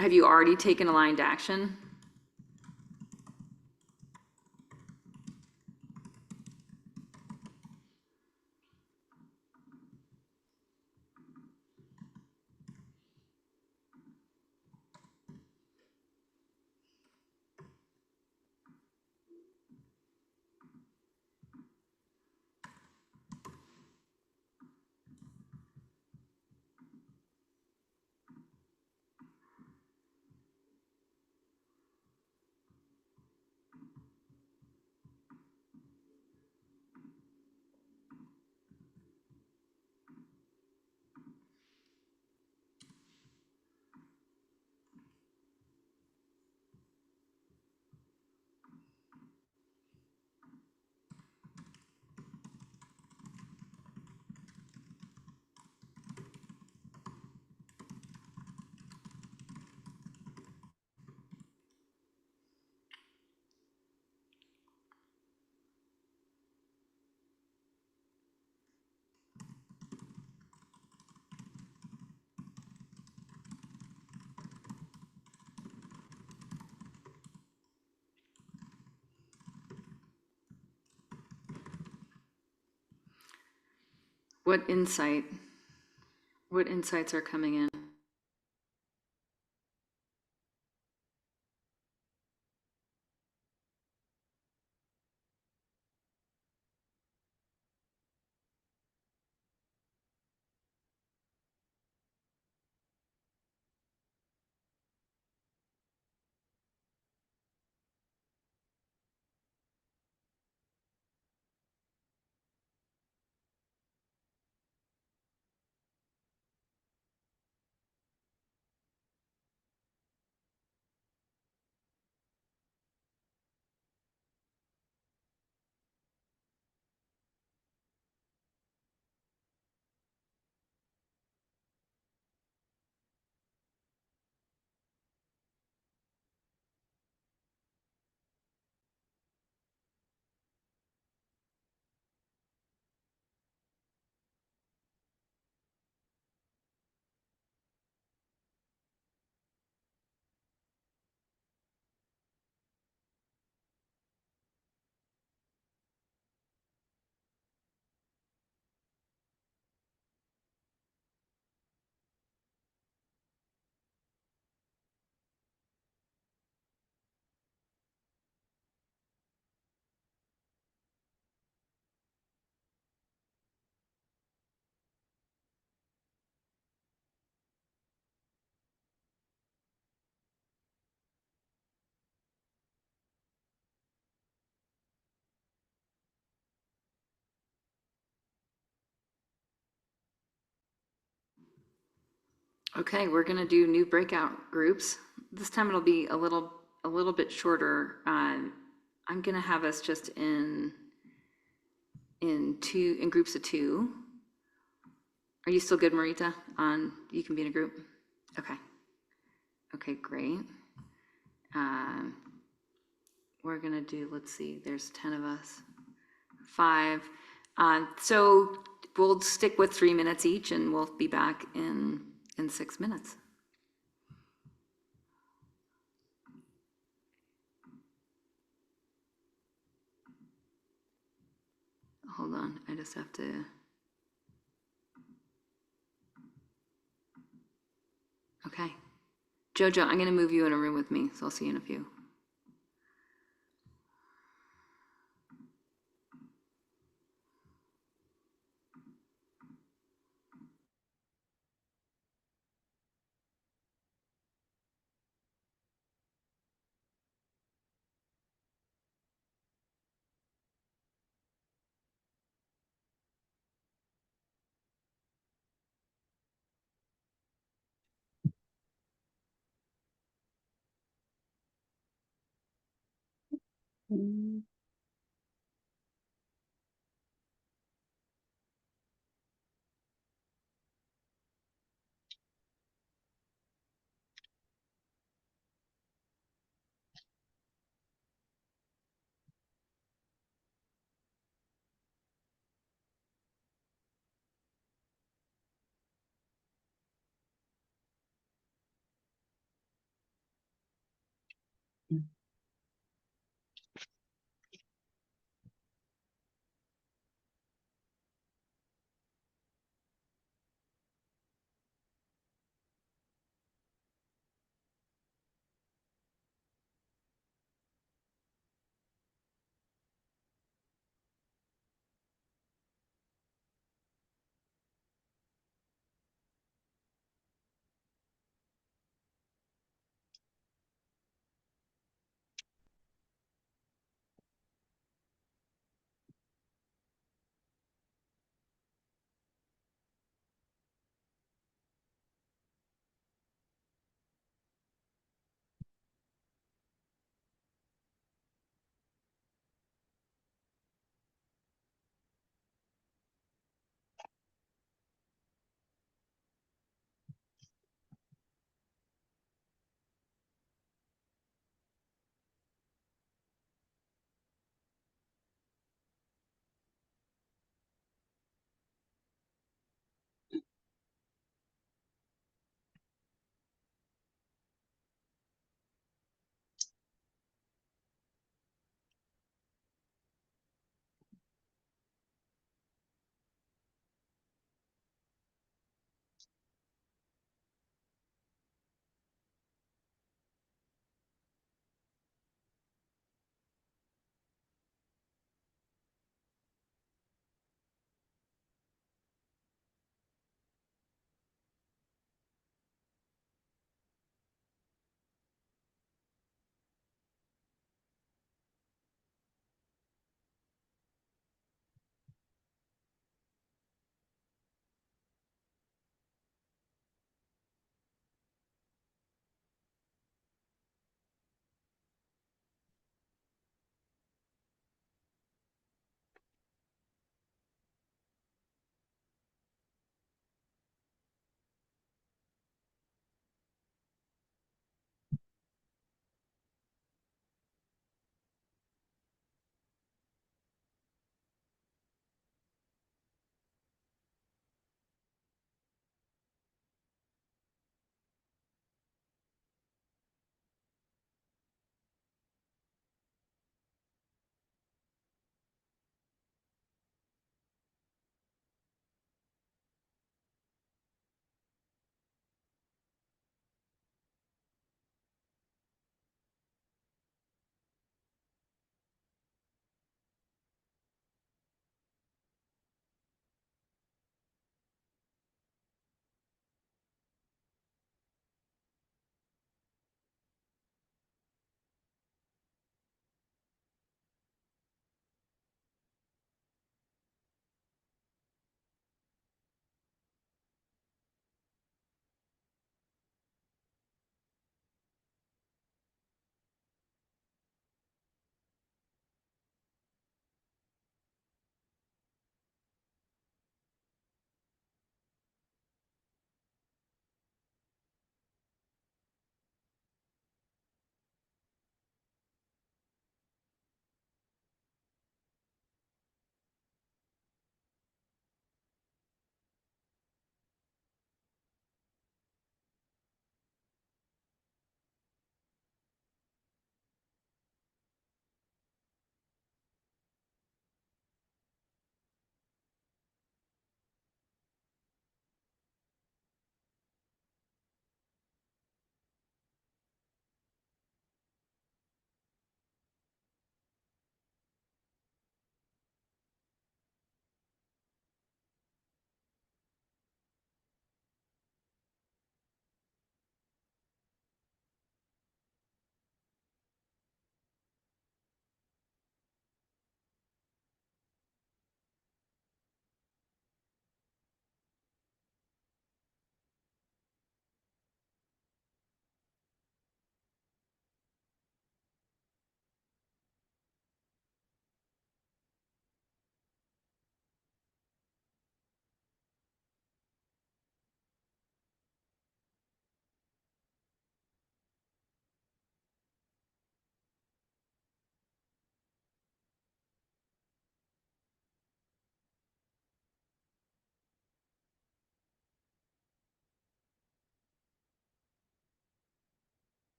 S1: have you already taken aligned action? What insights are coming in? Okay, we're gonna do new breakout groups. This time it'll be a little bit shorter. I'm gonna have us just in groups of two. Are you still good, Marita? You can be in a group? Okay. Okay, great. We're gonna do, let's see, there's 10 of us. 5. So we'll stick with 3 minutes each and we'll be back in 6 minutes. Hold on, I just have to. Okay. Jojo, I'm gonna move you in a room with me, so I'll see you in a few.
S5: Mm.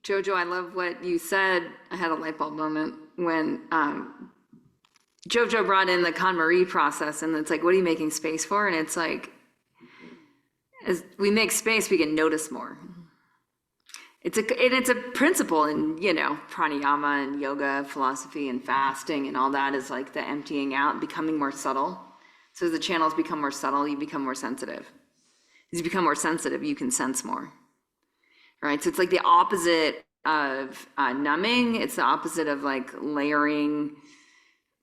S1: Jojo, I love what you said. I had a light bulb moment when Jojo brought in the KonMari process, and it's like, what are you making space for? And it's like, as we make space, we can notice more. It's a principle in, you know, pranayama and yoga philosophy and fasting and all that is like the emptying out, becoming more subtle. So as the channels become more subtle, you become more sensitive. As you become more sensitive, you can sense more, right? So it's like the opposite of numbing. It's the opposite of like layering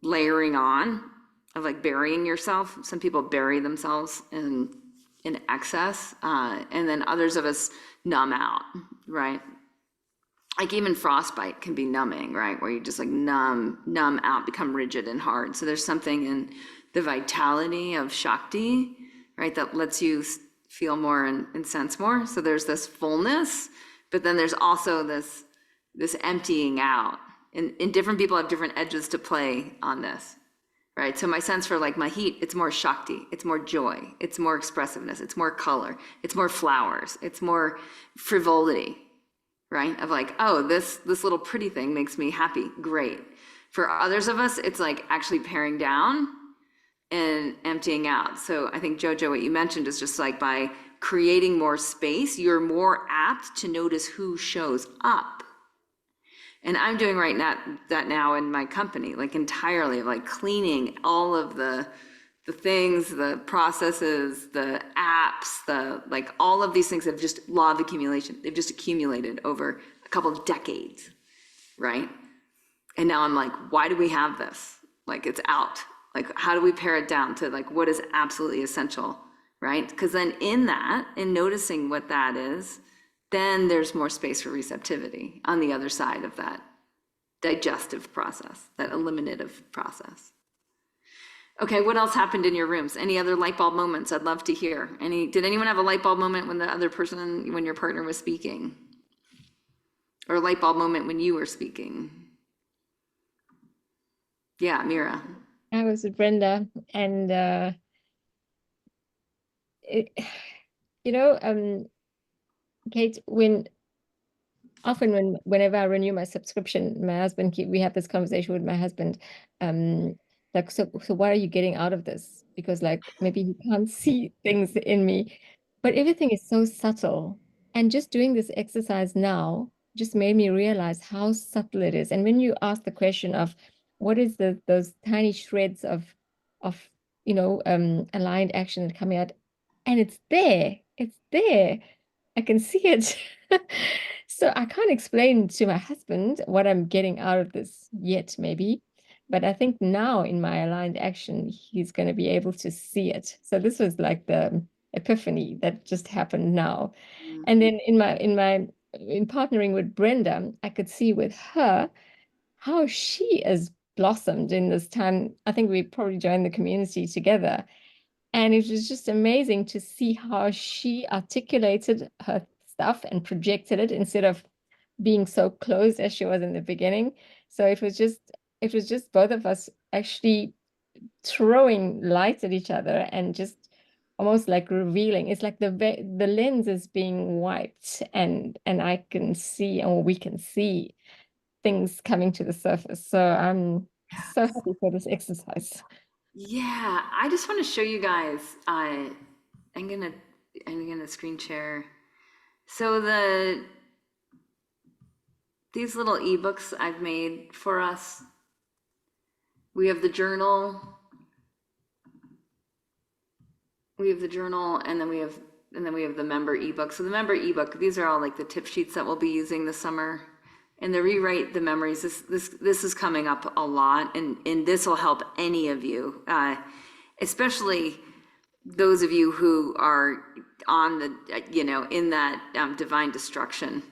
S1: on, of like burying yourself. Some people bury themselves in excess, and then others of us numb out, right? Like even frostbite can be numbing, right? Where you just like numb out, become rigid and hard. So there's something in the vitality of Shakti, right? That lets you feel more and sense more. So there's this fullness, but then there's also this emptying out. And different people have different edges to play on this, right? So my sense for like Mahit, it's more Shakti, it's more joy, it's more expressiveness, it's more color, it's more flowers, it's more frivolity, right? Of like, oh, this little pretty thing makes me happy, great. For others of us, it's like actually paring down and emptying out. So I think Jojo, what you mentioned is just like by creating more space, you're more apt to notice who shows up. And I'm doing that now in my company, like entirely, like cleaning all of the things, the processes, the apps, the like all of these things have just law of accumulation. They've just accumulated over a couple of decades, right? And now I'm like, why do we have this? Like it's out. Like how do we pare it down to like what is absolutely essential, right? Because then in that, in noticing what that is, then there's more space for receptivity on the other side of that digestive process, that eliminative process. Okay, what else happened in your rooms? Any other light bulb moments? I'd love to hear. Did anyone have a light bulb moment when the other person, when your partner was speaking? Or a light bulb moment when you were speaking? Yeah, Mira.
S3: I was with Brenda, and you know, Kate, whenever I renew my subscription, my husband, we have this conversation with my husband, like, so what are you getting out of this? Because like maybe he can't see things in me, but everything is so subtle. And just doing this exercise now just made me realize how subtle it is. And when you ask the question of what is those tiny shreds of aligned action coming out, and it's there. I can see it. So I can't explain to my husband what I'm getting out of this yet, maybe. But I think now in my aligned action, he's going to be able to see it. So this was like the epiphany that just happened now. And then in partnering with Brenda, I could see with her how she has blossomed in this time. I think we probably joined the community together. And it was just amazing to see how she articulated her stuff and projected it instead of being so closed as she was in the beginning. So it was just both of us actually throwing light at each other and just almost like revealing. It's like the lens is being wiped, and I can see, or we can see things coming to the surface. So I'm so happy for this exercise.
S1: Yeah, I just want to show you guys. I'm gonna screen share. So these little ebooks I've made for us. We have the journal. And then we have the member ebook. So the member ebook, these are all like the tip sheets that we'll be using this summer. And the rewrite the memories, this is coming up a lot, and this will help any of you, especially those of you who are on the, in that divine destruction,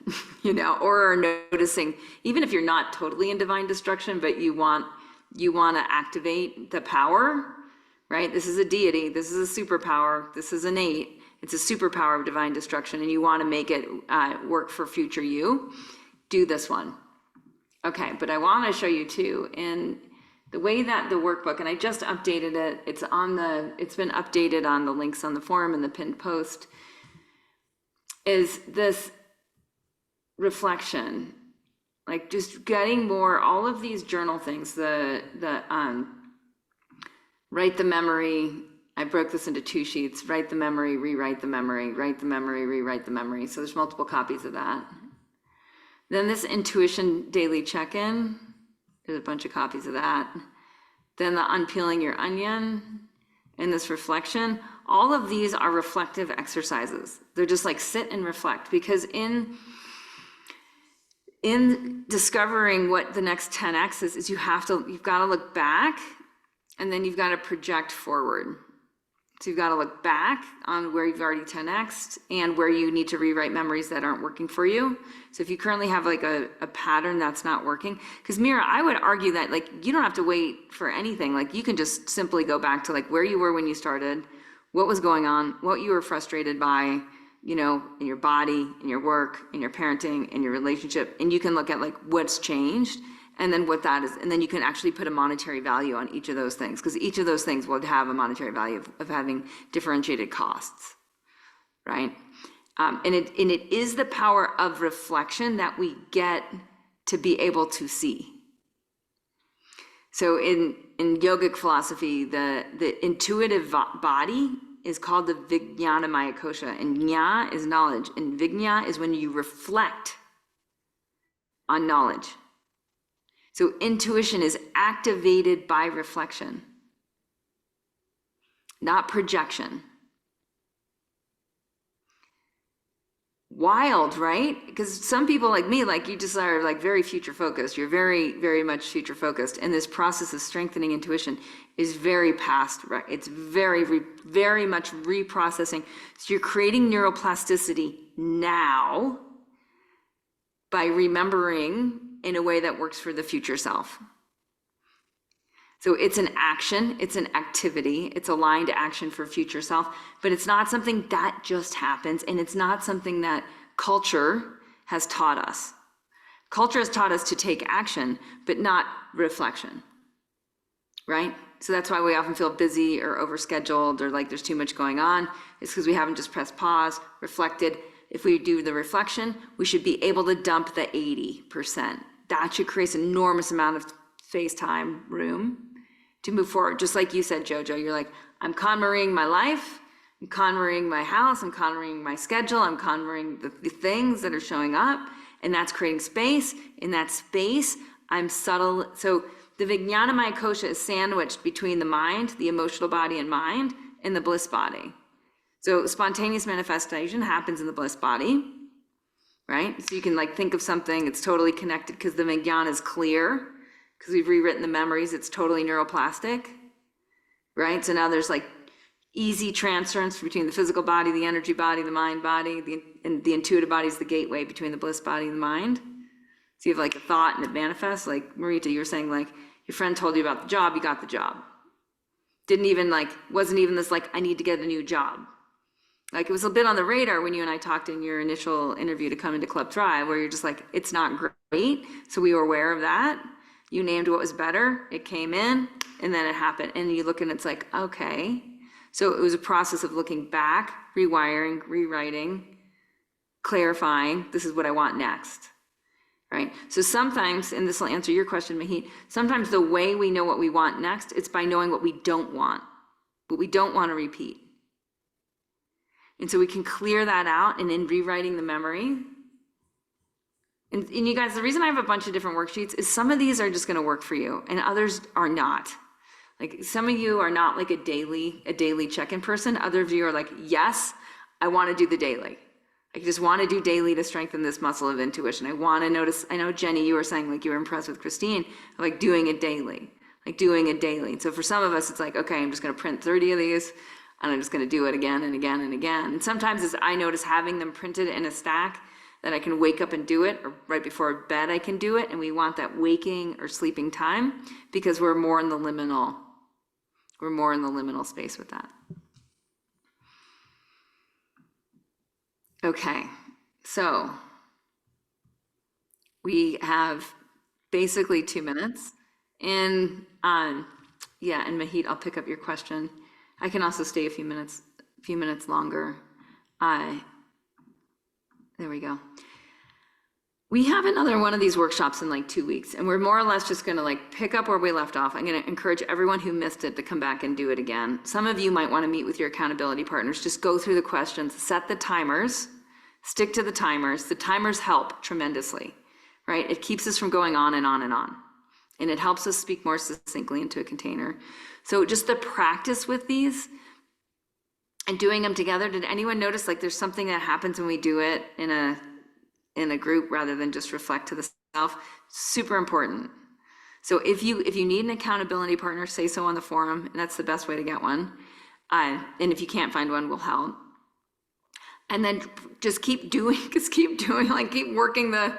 S1: or are noticing, even if you're not totally in divine destruction, but you want to activate the power, right? This is a deity, this is a superpower, this is innate, it's a superpower of divine destruction, and you want to make it work for future you. Do this one. Okay, but I want to show you too, in the way that the workbook, and I just updated it, it's been updated on the links on the forum and the pinned post, is this reflection, like just getting more, all of these journal things, write the memory. I broke this into 2 sheets: write the memory, rewrite the memory, write the memory, rewrite the memory. So there's multiple copies of that. Then this intuition daily check-in, there's a bunch of copies of that. Then the unpeeling your onion and this reflection. All of these are reflective exercises. They're just like sit and reflect, because in discovering what the next 10x is you've got to look back, and then you've got to project forward. So you've got to look back on where you've already 10x'd and where you need to rewrite memories that aren't working for you. So if you currently have like a pattern that's not working, because Mira, I would argue that like you don't have to wait for anything. Like you can just simply go back to like where you were when you started, what was going on, what you were frustrated by, you know, in your body, in your work, in your parenting, in your relationship, and you can look at like what's changed, and then what that is, and then you can actually put a monetary value on each of those things, because each of those things will have a monetary value of having differentiated costs, right? And it is the power of reflection that we get to be able to see. So in yogic philosophy, the intuitive body is called the Vijnanamaya Kosha, and Jna is knowledge, and Vijna is when you reflect on knowledge. So intuition is activated by reflection, not projection. Wild, right? Because some people like me, like you just are like very future focused. You're very, very much future focused. And this process of strengthening intuition is very past, right? It's very, very much reprocessing. So you're creating neuroplasticity now by remembering in a way that works for the future self. So it's an action, it's an activity, it's aligned action for future self, but it's not something that just happens, and it's not something that culture has taught us. Culture has taught us to take action, but not reflection, right? So that's why we often feel busy or overscheduled or like there's too much going on. It's because we haven't just pressed pause, reflected. If we do the reflection, we should be able to dump the 80%. That should create an enormous amount of space, time, room to move forward. Just like you said, Jojo, you're like, I'm conjuring my life, I'm conjuring my house, I'm conjuring my schedule, I'm conjuring the things that are showing up, and that's creating space. In that space, I'm subtle. So the Vijnanamaya Kosha is sandwiched between the mind, the emotional body and mind, and the bliss body. So spontaneous manifestation happens in the bliss body, right? So you can like think of something, it's totally connected because the Vijnana is clear, because we've rewritten the memories, it's totally neuroplastic, right? So now there's like easy transference between the physical body, the energy body, the mind body, and the intuitive body is the gateway between the bliss body and the mind. So you have like a thought and it manifests. Like Marita, you were saying like your friend told you about the job, you got the job. Wasn't even this like, I need to get a new job. Like it was a bit on the radar when you and I talked in your initial interview to come into Club Thrive, where you're just like, it's not great. So we were aware of that. You named what was better, it came in, and then it happened. And you look and it's like, okay. So it was a process of looking back, rewiring, rewriting, clarifying, this is what I want next, right? So sometimes, and this will answer your question, Mahit, sometimes the way we know what we want next, it's by knowing what we don't want to repeat. And so we can clear that out, and in rewriting the memory. And you guys, the reason I have a bunch of different worksheets is some of these are just going to work for you and others are not. Like some of you are not like a daily check-in person. Other of you are like, yes, I want to do the daily. I just want to do daily to strengthen this muscle of intuition. I want to notice. I know, Jenny, you were saying like you were impressed with Christine, like doing it daily. And so for some of us, it's like, okay, I'm just going to print 30 of these and I'm just going to do it again and again and again. And sometimes as I notice having them printed in a stack, that I can wake up and do it, or right before bed I can do it, and we want that waking or sleeping time because we're more in the liminal space with that. Okay, so we have basically 2 minutes, and yeah, and Mahit, I'll pick up your question. I can also stay a few minutes longer. There we go. We have another one of these workshops in like 2 weeks, and we're more or less just gonna like pick up where we left off. I'm gonna encourage everyone who missed it to come back and do it again. Some of you might wanna meet with your accountability partners, just go through the questions, set the timers, stick to the timers. The timers help tremendously, right? It keeps us from going on and on and on. And it helps us speak more succinctly into a container. So just the practice with these and doing them together, did anyone notice like there's something that happens when we do it in a group rather than just reflect to the self? Super important. So if you need an accountability partner, say so on the forum, and that's the best way to get one. And if you can't find one, we'll help. And then just keep doing, like keep working the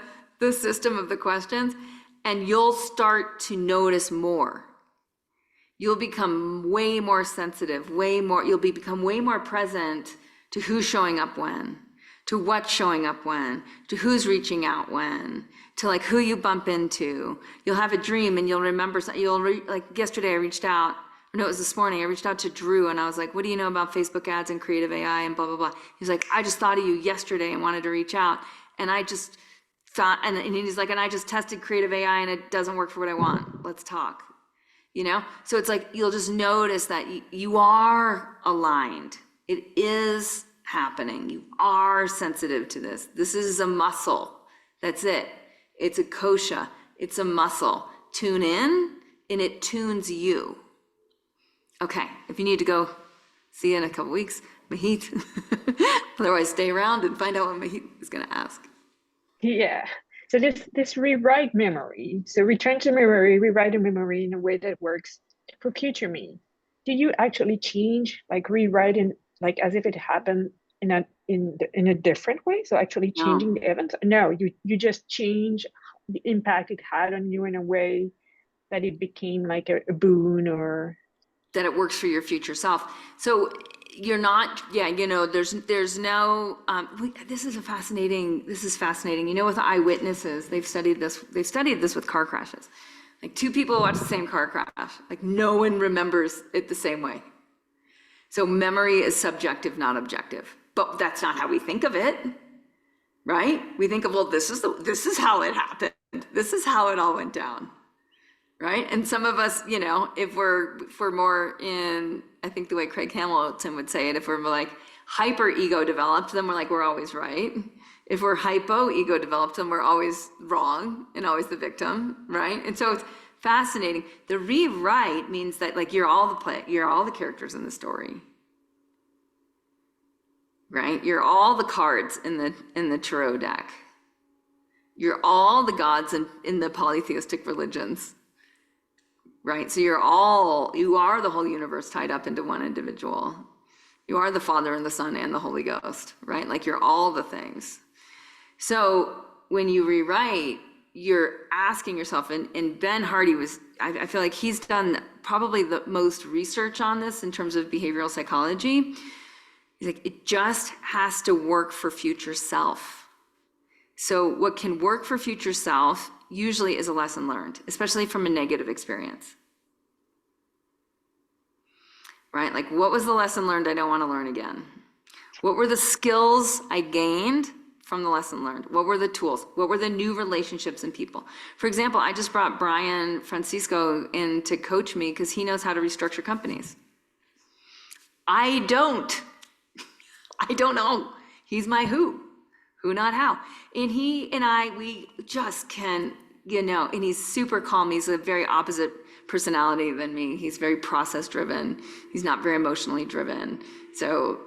S1: system of the questions, and you'll start to notice more. You'll become way more sensitive, you'll become way more present to who's showing up when, to what's showing up when, to who's reaching out when, to like who you bump into. You'll have a dream and you'll remember, like yesterday I reached out, no, it was this morning, I reached out to Drew and I was like, what do you know about Facebook ads and creative AI and blah, blah, blah. He's like, I just thought of you yesterday and wanted to reach out. And I just thought, and he's like, and I just tested creative AI and it doesn't work for what I want. Let's talk. You know? So it's like, you'll just notice that you are aligned. It is happening. You are sensitive to this. This is a muscle. That's it. It's a kosha. It's a muscle. Tune in and it tunes you. Okay, if you need to go, see you in a couple weeks, Mahit. Otherwise, stay around and find out what Mahit is going to ask.
S6: Yeah. So this rewrite memory. So return to memory, rewrite a memory in a way that works for future me. Do you actually change, like rewrite in, like as if it happened in a different way? So actually changing the events? No, you just change the impact it had on you in a way that it became like a boon, or
S1: that it works for your future self. So you're not, yeah, you know, there's no, this is fascinating. You know, with eyewitnesses, they've studied this with car crashes. Like two people watch the same car crash, like no one remembers it the same way. So memory is subjective, not objective, but that's not how we think of it, right? We think of, well, this is how it happened. This is how it all went down. Right? And some of us, you know, if we're more in, I think the way Craig Hamilton would say it, if we're like hyper ego developed, then we're like, we're always right. If we're hypo ego developed, then we're always wrong and always the victim, right? And so it's fascinating. The rewrite means that like you're all the characters in the story. Right? You're all the cards in the tarot deck. You're all the gods in the polytheistic religions. Right? So you are the whole universe tied up into one individual. You are the Father and the Son and the Holy Ghost, right? Like you're all the things. So when you rewrite, you're asking yourself, and Ben Hardy I feel like he's done probably the most research on this in terms of behavioral psychology. He's like, it just has to work for future self. So what can work for future self usually is a lesson learned, especially from a negative experience. Right? Like, what was the lesson learned I don't want to learn again? What were the skills I gained from the lesson learned? What were the tools? What were the new relationships and people? For example, I just brought Brian Francisco in to coach me because he knows how to restructure companies. I don't know. He's my who, not how. And he and I, we just can, you know, and he's super calm. He's a very opposite personality than me. He's very process driven. He's not very emotionally driven. So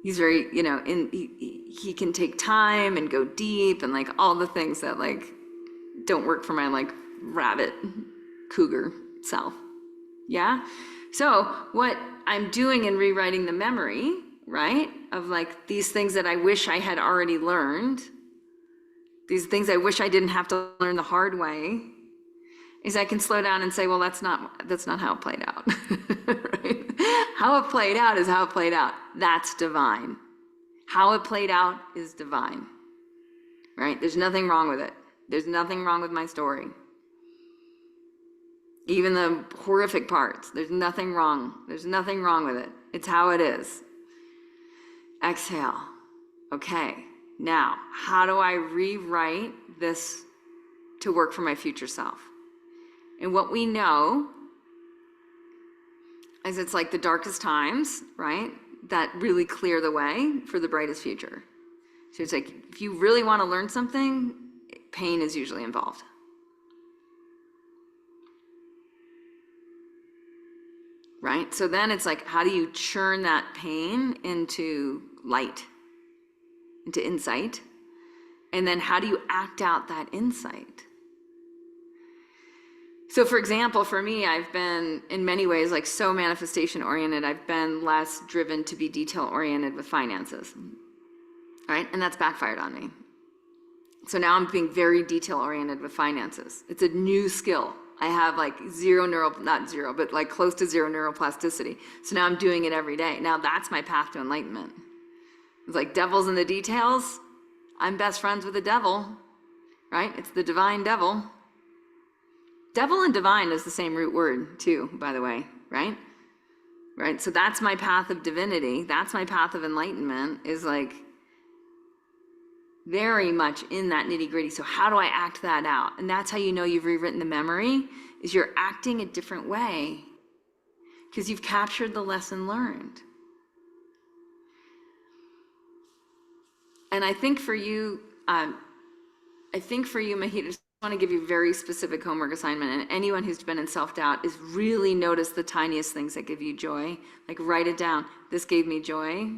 S1: he's very, you know, he can take time and go deep and like all the things that like don't work for my like rabbit cougar self. Yeah. So what I'm doing in rewriting the memory, right, of like these things that I wish I had already learned, these things I wish I didn't have to learn the hard way, is I can slow down and say, well, that's not how it played out. Right? How it played out is how it played out. That's divine. How it played out is divine. Right? There's nothing wrong with it. There's nothing wrong with my story. Even the horrific parts, there's nothing wrong. There's nothing wrong with it. It's how it is. Exhale. Okay. Now, how do I rewrite this to work for my future self? And what we know is it's like the darkest times, right, that really clear the way for the brightest future. So it's like, if you really want to learn something, pain is usually involved. Right? So then it's like, how do you churn that pain into light, into insight? And then how do you act out that insight? So for example, for me, I've been in many ways like so manifestation oriented. I've been less driven to be detail oriented with finances, right? And that's backfired on me. So now I'm being very detail oriented with finances. It's a new skill. I have like not zero, but like close to zero neuroplasticity. So now I'm doing it every day. Now that's my path to enlightenment. It's like devil's in the details. I'm best friends with the devil, right? It's the divine devil. Devil and divine is the same root word too, by the way, right? Right, so that's my path of divinity. That's my path of enlightenment, is like very much in that nitty gritty. So how do I act that out? And that's how you know you've rewritten the memory, is you're acting a different way because you've captured the lesson learned. And I think for you, Mahit, I just want to give you a very specific homework assignment. And anyone who's been in self-doubt is really notice the tiniest things that give you joy. Like write it down. This gave me joy.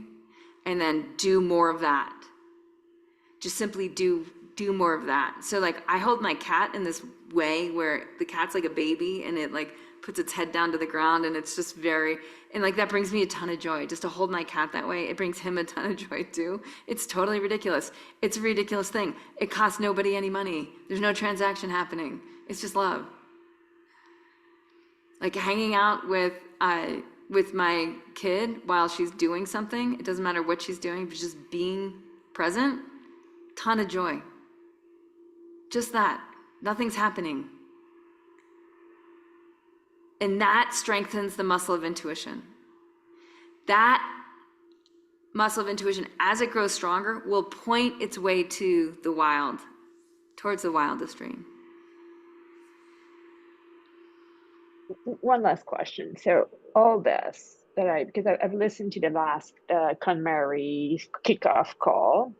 S1: And then do more of that. Just simply do more of that. So like I hold my cat in this way where the cat's like a baby and it like puts its head down to the ground, and it's just and like that brings me a ton of joy just to hold my cat that way. It brings him a ton of joy too. It's totally ridiculous. It's a ridiculous thing. It costs nobody any money. There's no transaction happening. It's just love. Like hanging out with my kid while she's doing something. It doesn't matter what she's doing, but just being present. Ton of joy. Just that. Nothing's happening. And that strengthens the muscle of intuition. That muscle of intuition, as it grows stronger, will point its way to the wild, towards the wildest dream.
S6: One last question. So all this because I've listened to the last KonMari kickoff call,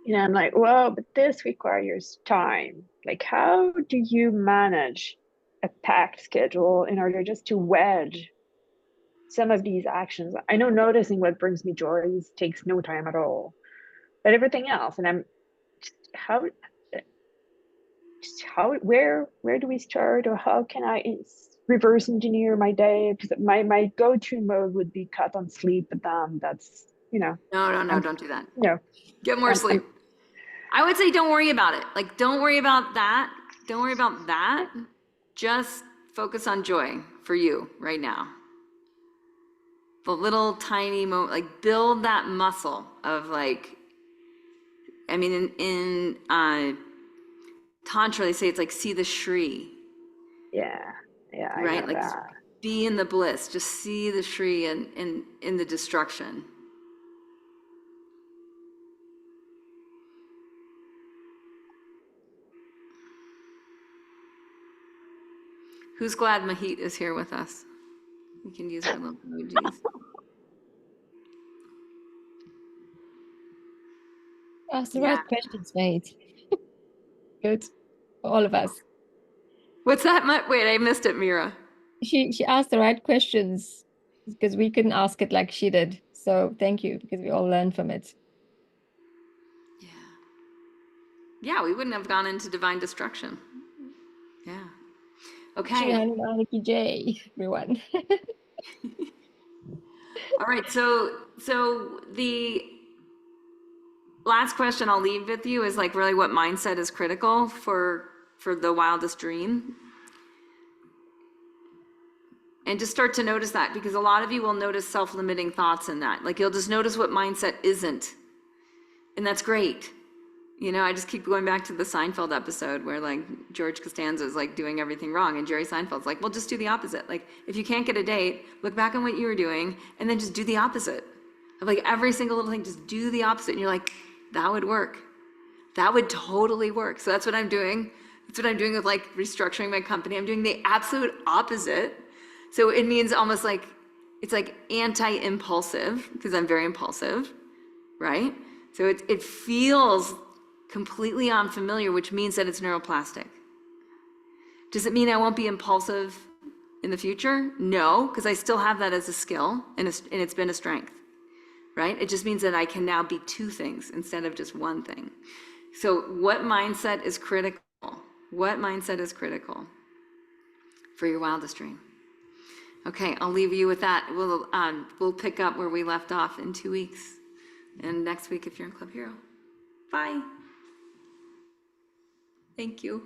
S6: and I'm like, well, but this requires time. Like, how do you manage a packed schedule in order just to wedge some of these actions? I know noticing what brings me joy takes no time at all, but everything else, and I'm where do we start, or how can I reverse engineer my day? Because my go-to mode would be cut on sleep, but then that's,
S1: No, don't do that.
S6: No.
S1: Get more sleep. I would say don't worry about it. Like, don't worry about that. Don't worry about that. Just focus on joy for you right now. The little tiny moment, like build that muscle of like, I mean, in Tantra, they say it's like, see the Shri.
S6: Yeah, I
S1: right?
S6: know
S1: Like
S6: that.
S1: be in the bliss, just see the Shri and in the destruction. Who's glad Mahit is here with us? We can use our little emojis.
S3: Ask the right questions, mate. Good for all of us.
S1: What's that? Wait, I missed it, Mira.
S3: She asked the right questions because we couldn't ask it like she did. So thank you, because we all learned from it.
S1: Yeah, we wouldn't have gone into divine destruction. Yeah. Okay.
S3: J, everyone.
S1: All right. So the last question I'll leave with you is like really what mindset is critical for the wildest dream. And just start to notice that, because a lot of you will notice self-limiting thoughts in that. Like you'll just notice what mindset isn't. And that's great. You know, I just keep going back to the Seinfeld episode where like George Costanza is like doing everything wrong, and Jerry Seinfeld's like, well, just do the opposite. Like if you can't get a date, look back on what you were doing and then just do the opposite of like every single little thing. Just do the opposite. And you're like, that would work. That would totally work. So that's what I'm doing. That's what I'm doing with like restructuring my company. I'm doing the absolute opposite. So it means almost like, it's like anti-impulsive because I'm very impulsive, right? So it feels completely unfamiliar, which means that it's neuroplastic. Does it mean I won't be impulsive in the future? No, because I still have that as a skill and it's been a strength, right? It just means that I can now be two things instead of just one thing. So what mindset is critical? What mindset is critical for your wildest dream? Okay, I'll leave you with that. We'll pick up where we left off in 2 weeks. And next week if you're in Club Hero. Bye. Thank you.